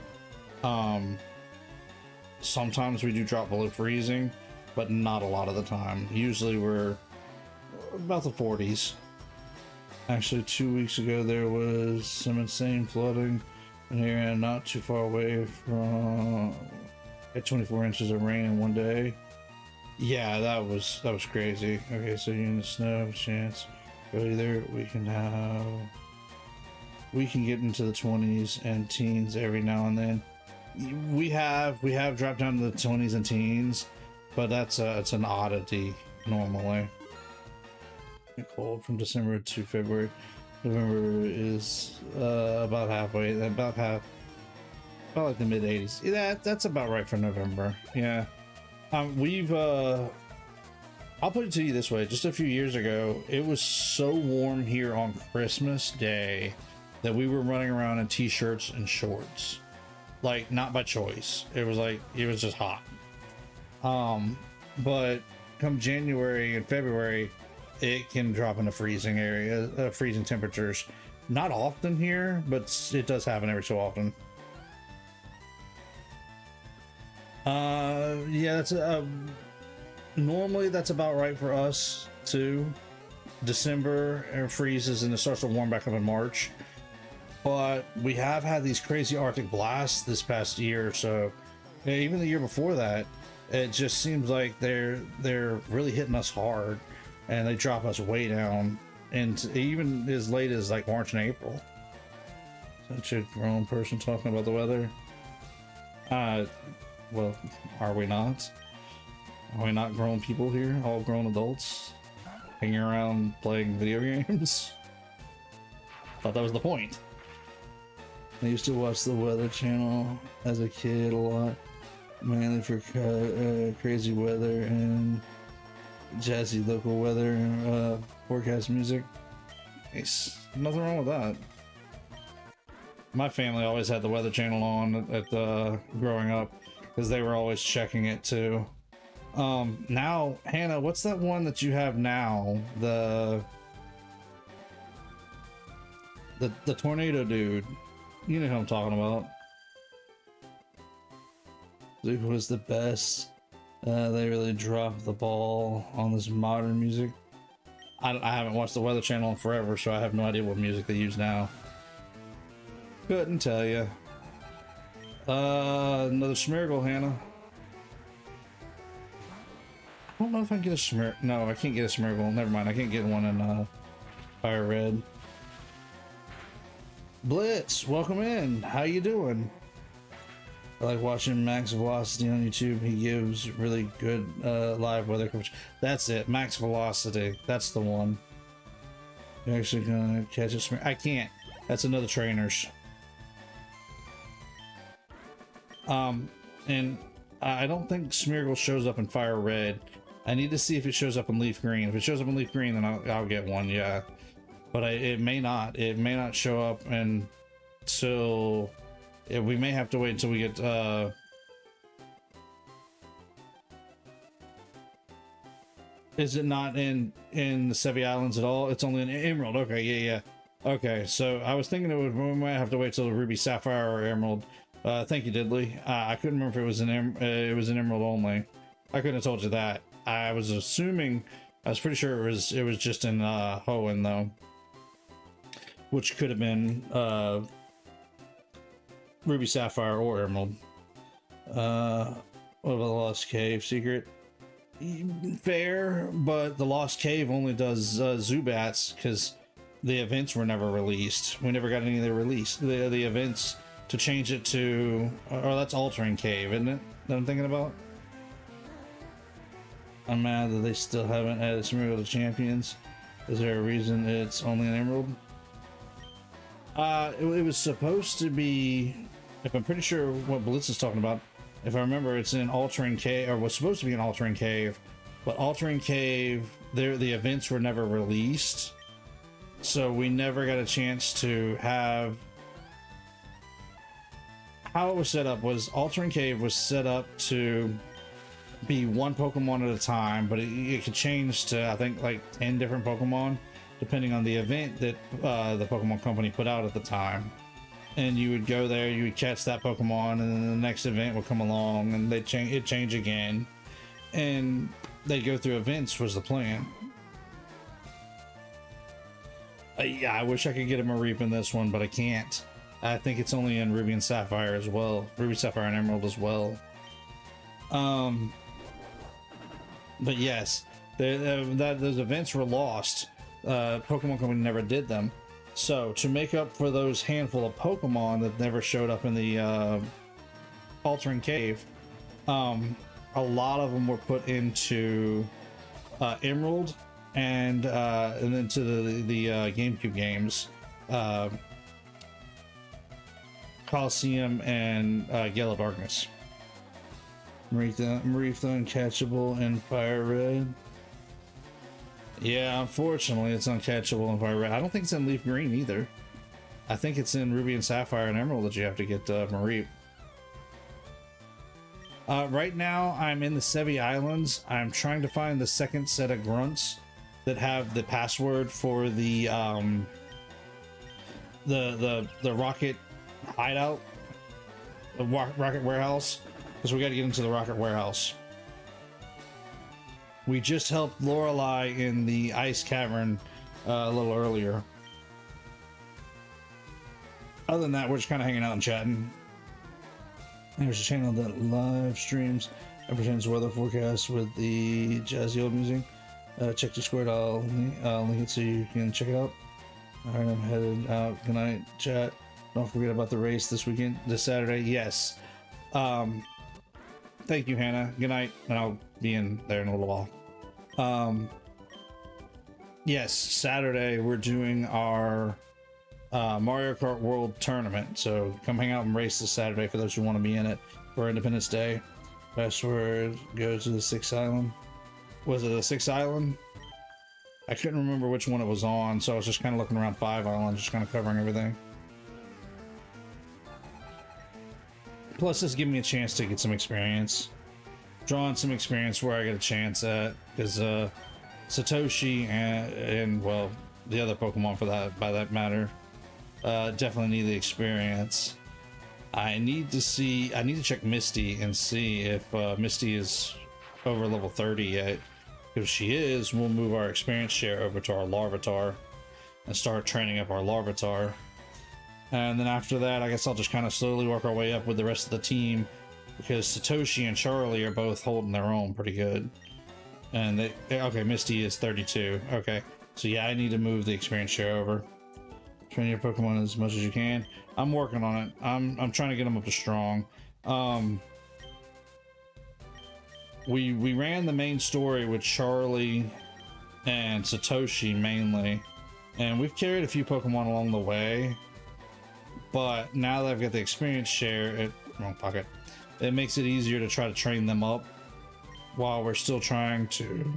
Sometimes we do drop below freezing, but not a lot of the time. Usually we're about the 40s. Actually, 2 weeks ago there was some insane flooding in an area not too far away from, at 24 inches of rain in one day. Yeah, that was crazy. Okay, so unit snow chance. Go either we can get into the 20s and teens every now and then. We have dropped down to the 20s and teens, but it's an oddity normally. Cold from December to February. November is about halfway, about like the mid 80s. Yeah, that's about right for November. Yeah. I'll put it to you this way. Just a few years ago, it was so warm here on Christmas Day that we were running around in t-shirts and shorts. Like, not by choice. It was just hot. But come January and February, it can drop into freezing freezing temperatures. Not often here, but it does happen every so often. Yeah, that's normally that's about right for us too. December freezes and it starts to warm back up in March. But we have had these crazy Arctic blasts this past year or so. Even the year before that, it just seems like they're really hitting us hard, and they drop us way down, and even as late as like March and April. Such a grown person talking about the weather. Well, are we not? Are we not grown people here? All grown adults hanging around playing video games? Thought that was the point. I used to watch the Weather Channel as a kid a lot, mainly for crazy weather and jazzy local weather forecast music. Nice. Nothing wrong with that. My family always had the Weather Channel on at growing up because they were always checking it too. Now, Hannah, what's that one that you have now? The tornado dude. You know who I'm talking about. It was the best. They really dropped the ball on this modern music. I haven't watched the Weather Channel in forever, so I have no idea what music they use now. Couldn't tell you. Another Smeargle, Hannah. I don't know if I can get a Smeargle. No, I can't get a Smeargle. Never mind, I can't get one in Fire Red. Blitz, welcome in. How you doing? I like watching Max Velocity on YouTube. He gives really good live weather coverage. That's it, Max Velocity. That's the one. You're actually gonna catch a Smeargle? I can't. That's another trainer's. And I don't think Smeargle shows up in Fire Red. I need to see if it shows up in Leaf Green. If it shows up in Leaf Green, then I'll get one, yeah. But it may not. It may not show up until... we may have to wait until we get... Is it not in the Sevii Islands at all? It's only in Emerald. Okay, yeah. Okay, so I was thinking we might have to wait till Ruby, Sapphire, or Emerald. Thank you, Diddley. I couldn't remember if it was in Emerald only. I couldn't have told you that. I was assuming... I was pretty sure it was just in Hoenn, though. Which could have been Ruby, Sapphire, or Emerald. What about the Lost Cave secret? Fair, but the Lost Cave only does Zubats because the events were never released. We never got any of the release. The events to change it to... Or that's Altering Cave, isn't it? That I'm thinking about? I'm mad that they still haven't added Smeargle to Champions. Is there a reason it's only an Emerald? It was supposed to be, if I'm pretty sure what Blitz is talking about, if I remember, it's in Altering Cave, or was supposed to be in Altering Cave, but Altering Cave, the events were never released, so we never got a chance to have... How it was set up was Altering Cave was set up to be one Pokemon at a time, but it could change to, I think, like 10 different Pokemon, depending on the event that the Pokemon Company put out at the time. And you would go there, you would catch that Pokemon, and then the next event would come along, and it'd change again. And they'd go through events was the plan. Yeah, I wish I could get a Mareep in this one, but I can't. I think it's only in Ruby and Sapphire as well. Ruby, Sapphire, and Emerald as well. But yes, those events were lost. Pokemon Company never did them. So to make up for those handful of Pokemon that never showed up in the Altering Cave, a lot of them were put into Emerald and into the GameCube games, Coliseum and Yellow Darkness. Mareep uncatchable in Fire Red. Yeah, unfortunately, it's uncatchable in Fire Red. I don't think it's in Leaf Green either. I think it's in Ruby and Sapphire and Emerald that you have to get Mareep. Right now, I'm in the Sevii Islands. I'm trying to find the second set of grunts that have the password for the rocket hideout, the rocket warehouse, because we got to get into the rocket warehouse. We just helped Lorelei in the ice cavern a little earlier. Other than that, we're just kind of hanging out and chatting. There's a channel that live streams and presents weather forecasts with the jazzy old music. Check Discord. I'll link it so you can check it out. Alright, I'm headed out. Good night, chat. Don't forget about the race this weekend, this Saturday. Yes. Thank you, Hannah. Good night, and I'll be in there in a little while. Yes, Saturday we're doing our Mario Kart World Tournament. So come hang out and race this Saturday for those who want to be in it for Independence Day. Password, go to the 6th island. Was it the 6th island? I couldn't remember which one it was on, so I was just kind of looking around 5 islands, just kind of covering everything. Plus, this gave me a chance to get some experience. Drawing some experience where I get a chance at, because Satoshi and well, the other Pokemon for that, by that matter, definitely need the experience. I need to check Misty and see if Misty is over level 30 yet. If she is, we'll move our experience share over to our Larvitar and start training up our Larvitar. And then after that, I guess I'll just kind of slowly work our way up with the rest of the team, because Satoshi and Charlie are both holding their own pretty good. And okay, Misty is 32. Okay, so yeah, I need to move the experience share over. Train your Pokemon as much as you can. I'm working on it. I'm trying to get them up to strong. We ran the main story with Charlie and Satoshi mainly, and we've carried a few Pokemon along the way. But now that I've got the experience share, it makes it easier to try to train them up while we're still trying to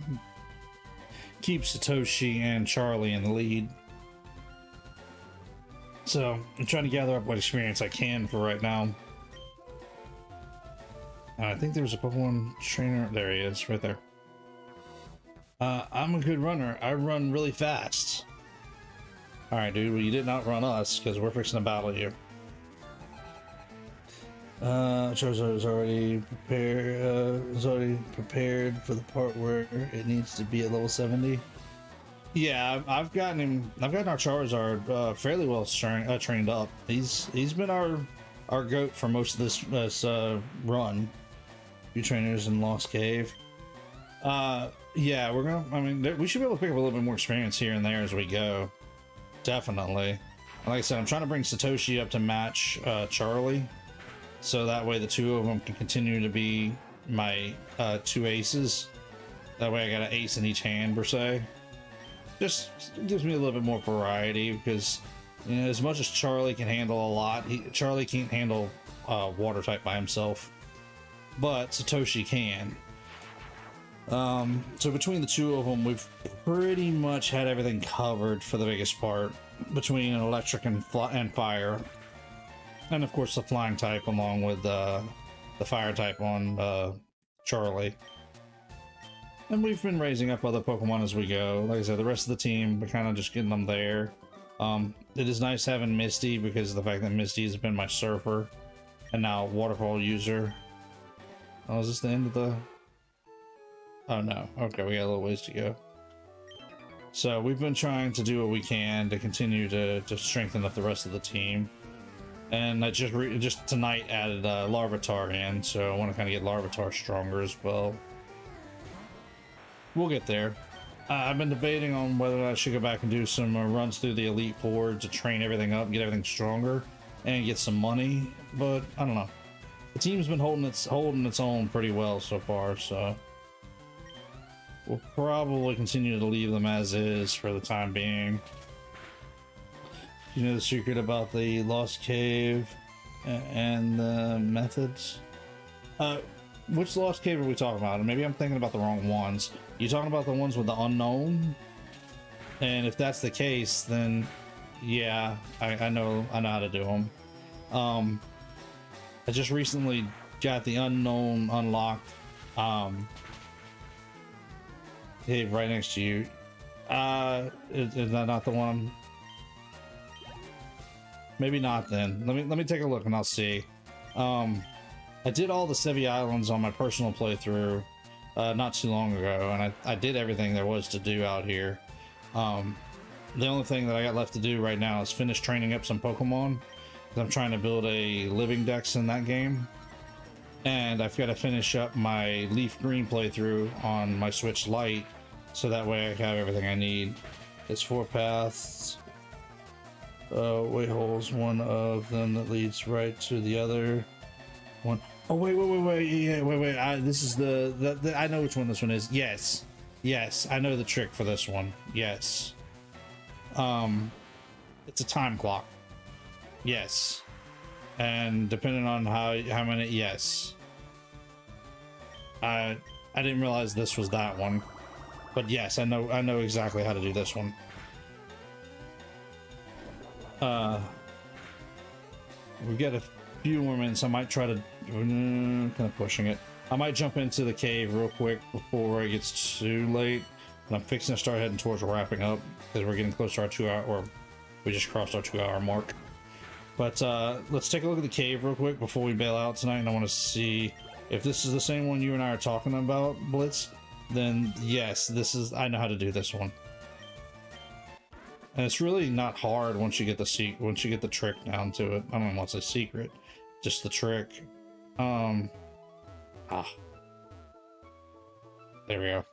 keep Satoshi and Charlie in the lead. So I'm trying to gather up what experience I can for right now. I think there was a Pokemon trainer. There he is, right there. I'm a good runner. I run really fast. Alright, dude, well, you did not run us, because we're fixing to battle you. Charizard is already prepared for the part where it needs to be at level 70. Yeah, I've gotten our Charizard fairly well trained up. He's been our goat for most of this run. Few trainers in Lost Cave. Yeah, we should be able to pick up a little bit more experience here and there as we go. Definitely. Like I said, I'm trying to bring Satoshi up to match Charlie, so that way the two of them can continue to be my two aces. That way I got an ace in each hand per se. Just gives me a little bit more variety, because you know, as much as Charlie can handle a lot, Charlie can't handle water type by himself, but Satoshi can. So between the two of them, we've pretty much had everything covered for the biggest part, between electric and fire, and of course the flying type along with the fire type on Charlie. And we've been raising up other Pokemon as we go. Like I said, the rest of the team, we're kind of just getting them there. It is nice having Misty, because of the fact that Misty has been my surfer and now waterfall user. Oh, is this the end of the... Oh no, okay, we got a little ways to go. So we've been trying to do what we can to continue to strengthen up the rest of the team. And I just tonight added Larvitar in, so I want to kind of get Larvitar stronger as well. We'll get there. I've been debating on whether I should go back and do some runs through the Elite Four to train everything up, get everything stronger, and get some money, but I don't know. The team's been holding its own pretty well so far, so we'll probably continue to leave them as is for the time being. You know the secret about the Lost Cave and the methods? Which Lost Cave are we talking about? Maybe I'm thinking about the wrong ones. You talking about the ones with the unknown? And if that's the case, then yeah, I know how to do them. I just recently got the unknown unlocked. Hey, right next to you. Is that not the one? Maybe not then. Let me take a look and I'll see. I did all the Sevii Islands on my personal playthrough not too long ago, and I did everything there was to do out here. The only thing that I got left to do right now is finish training up some Pokemon. I'm trying to build a living dex in that game, and I've got to finish up my Leaf Green playthrough on my Switch Lite, so that way I have everything I need. It's 4 paths, way holes, one of them that leads right to the other one. Oh wait, yeah, wait. This is the I know which one this one is. Yes, I know the trick for this one. Yes, it's a time clock. Yes, and depending on how many, yes. I didn't realize this was that one, but yes, I know exactly how to do this one. We got a few more minutes. I might try to kind of pushing it. I might jump into the cave real quick before it gets too late, and I'm fixing to start heading towards wrapping up because we're getting close to our 2 hour, or we just crossed our 2 hour mark. But let's take a look at the cave real quick before we bail out tonight, and I want to see if this is the same one you and I are talking about, Blitz. Then yes, this is, I know how to do this one. And it's really not hard once you get the trick down to it. I don't know what's a secret, just the trick. There we go.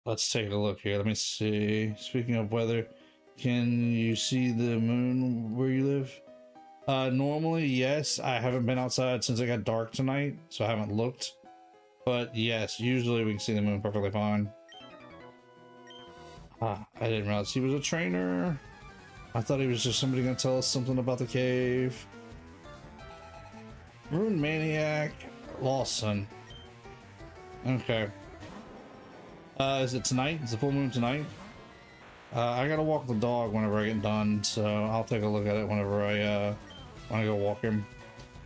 Let's take a look here. Let me see. Speaking of weather, can you see the moon where you live? Normally, yes. I haven't been outside since it got dark tonight, so I haven't looked. But yes, usually we can see the moon perfectly fine. I didn't realize he was a trainer. I thought he was just somebody gonna tell us something about the cave. Rune Maniac Lawson. Okay. Is it tonight? Is the full moon tonight? I gotta walk the dog whenever I get done, so I'll take a look at it whenever I go walk him.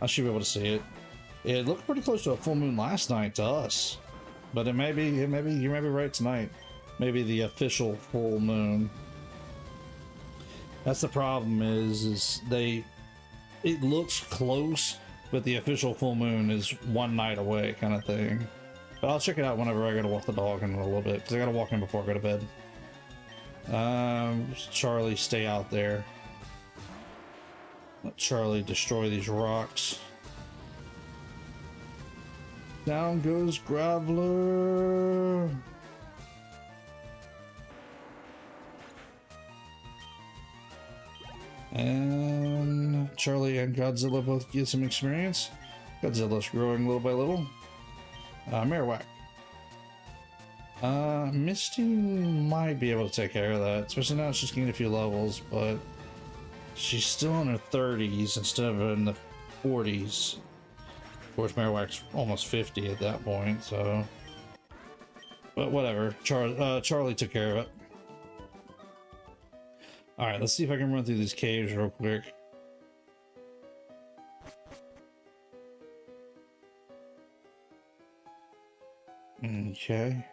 I should be able to see it. It looked pretty close to a full moon last night to us, but you may be right tonight. Maybe the official full moon. That's the problem is it looks close, but the official full moon is one night away kind of thing. But I'll check it out whenever I gotta walk the dog in a little bit, because I gotta walk him before I go to bed. Charlie, stay out there. Let Charlie destroy these rocks. Down goes Graveler. And Charlie and Godzilla both get some experience. Godzilla's growing little by little. Marowak. Misty might be able to take care of that, especially now she's gained a few levels, but she's still in her 30s instead of in the 40s. Of course, Marowak's almost 50 at that point, so. But whatever. Charlie took care of it. Alright, let's see if I can run through these caves real quick. Okay.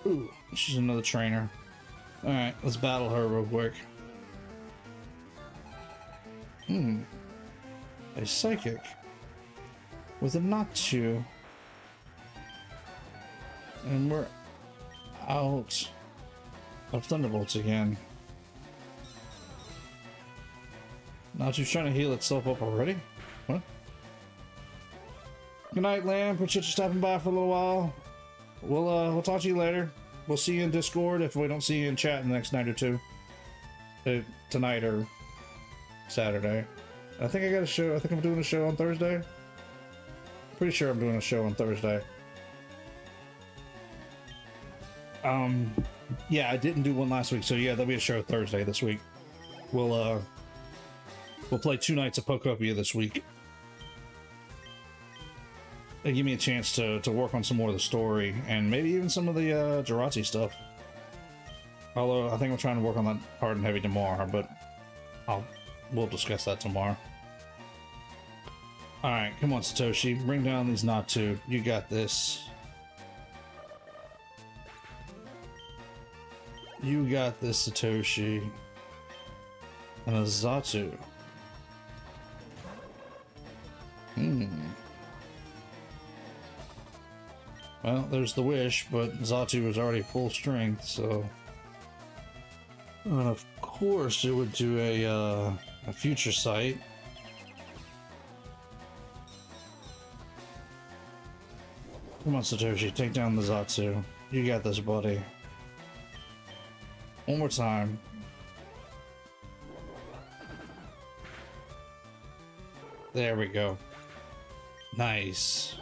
Ooh, she's another trainer. Alright, let's battle her real quick. A psychic with a Natsu. And we're out of Thunderbolts again. Natsu's trying to heal itself up already? What? Good night, Lamb. Appreciate you stopping by for a little while. We'll talk to you later. We'll see you in Discord if we don't see you in chat in the next night or two. Tonight or Saturday. I think I got a show. I think I'm doing a show on Thursday. Pretty sure I'm doing a show on Thursday. Yeah, I didn't do one last week, so yeah, there'll be a show Thursday this week. We'll play 2 nights of Pokopia this week. They give me a chance to work on some more of the story and maybe even some of the Jirachi stuff. Although I think I'm trying to work on that hard and heavy tomorrow, but we'll discuss that tomorrow. Alright, come on, Satoshi. Bring down these Natu. You got this. You got this, Satoshi. And a Zatu. Well, there's the wish, but Zatu was already full strength, so... And of course it would do a future sight. Come on, Satoshi, take down the Zatsu. You got this, buddy. One more time. There we go. Nice.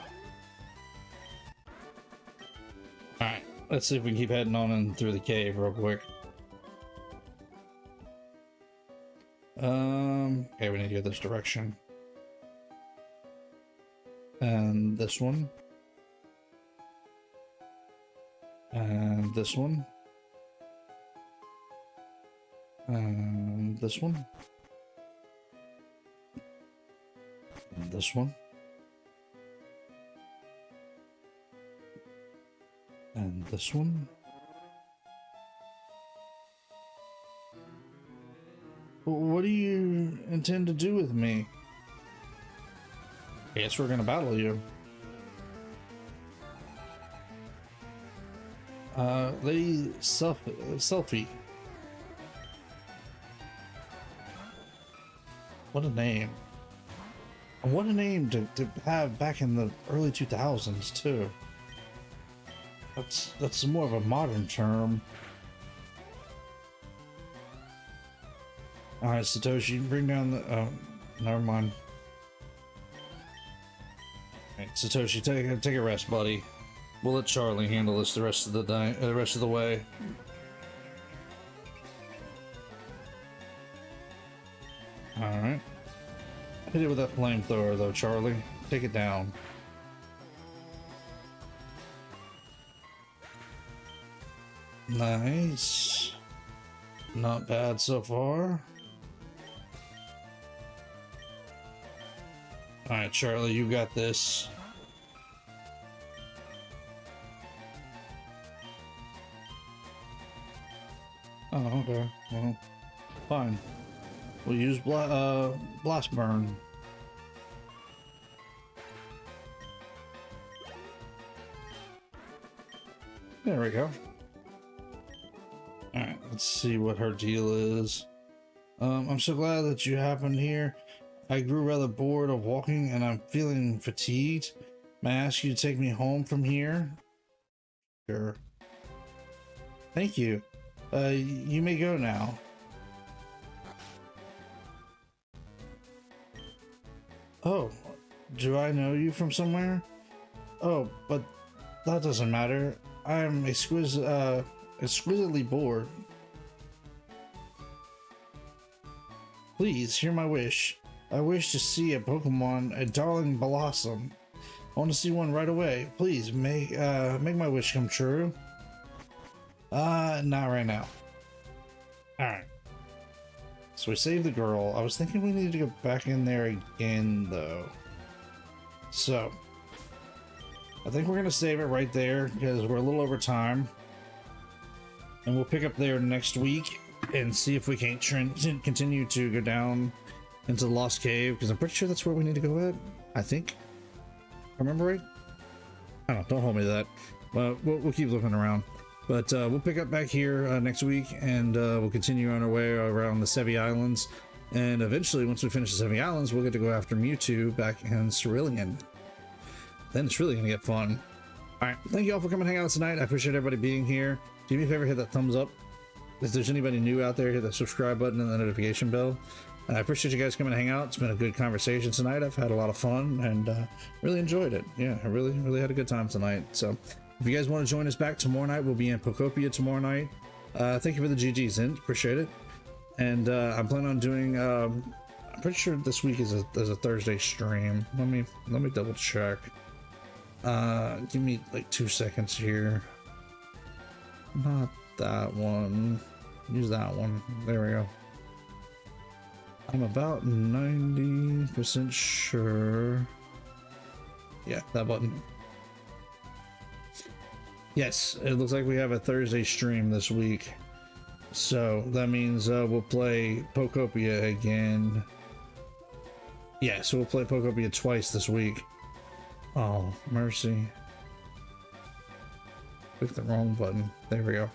Alright, let's see if we can keep heading on in through the cave real quick. Okay, we need to go this direction. And this one. And this one. And this one. And this one. And this one. What do you intend to do with me? I guess we're gonna battle you. Lady Selfie. What a name. And what a name to have back in the early 2000s too. That's more of a modern term. Alright, Satoshi, bring down the... Oh, never mind. Alright, Satoshi, take a rest, buddy. We'll let Charlie handle this the rest of the way. Alright. Hit it with that flamethrower, though, Charlie. Take it down. Nice. Not bad so far. Alright, Charlie, you got this. Oh, okay. Well, fine. We'll use blast burn. There we go. Alright, let's see what her deal is. I'm so glad that you happened here. I grew rather bored of walking and I'm feeling fatigued. May I ask you to take me home from here? Sure. Thank you. You may go now. Oh, do I know you from somewhere? Oh, but that doesn't matter. I'm exquisitely bored. Please, hear my wish. I wish to see a Pokémon, a darling blossom. I want to see one right away. Please, make my wish come true. Not right now. Alright. So we saved the girl. I was thinking we needed to go back in there again, though. So, I think we're going to save it right there, because we're a little over time. And we'll pick up there next week, and see if we can't continue to go down into the Lost Cave, because I'm pretty sure that's where we need to go at. I think. Remember right? I don't know, don't hold me to that. But we'll keep looking around. But we'll pick up back here next week, and we'll continue on our way around the Sevii Islands. And eventually, once we finish the Sevii Islands, we'll get to go after Mewtwo back in Cerulean. Then it's really gonna get fun. Alright, thank you all for coming and hang out tonight. I appreciate everybody being here. Do me a favor, hit that thumbs up. If there's anybody new out there, hit that subscribe button and the notification bell. I appreciate you guys coming to hang out. It's been a good conversation tonight. I've had a lot of fun and really enjoyed it. Yeah, I really had a good time tonight. So if you guys want to join us back tomorrow night, we'll be in Pokopia tomorrow night. Thank you for the GGs, Int. Appreciate it. And I'm planning on doing. I'm pretty sure this week is a Thursday stream. Let me double check. Give me like 2 seconds here. Not that one. Use that one. There we go. I'm about 90% sure. Yeah, that button. Yes, it looks like we have a Thursday stream this week. So that means we'll play Pokopia again. Yeah, so we'll play Pokopia twice this week. Oh, mercy. Click the wrong button. There we go.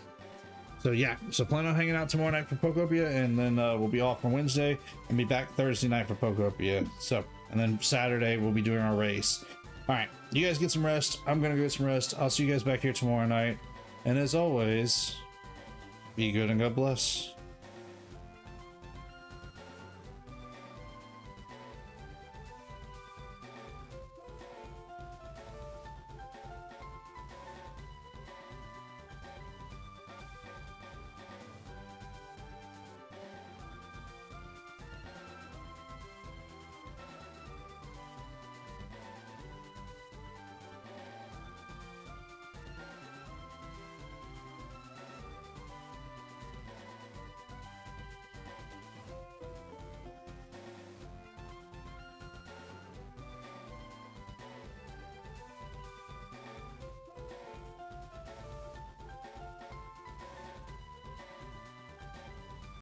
So yeah, so plan on hanging out tomorrow night for Pokopia, and then we'll be off on Wednesday and be back Thursday night for Pokopia. So, and then Saturday we'll be doing our race. All right, you guys get some rest. I'm gonna go get some rest. I'll see you guys back here tomorrow night. And as always, be good and God bless.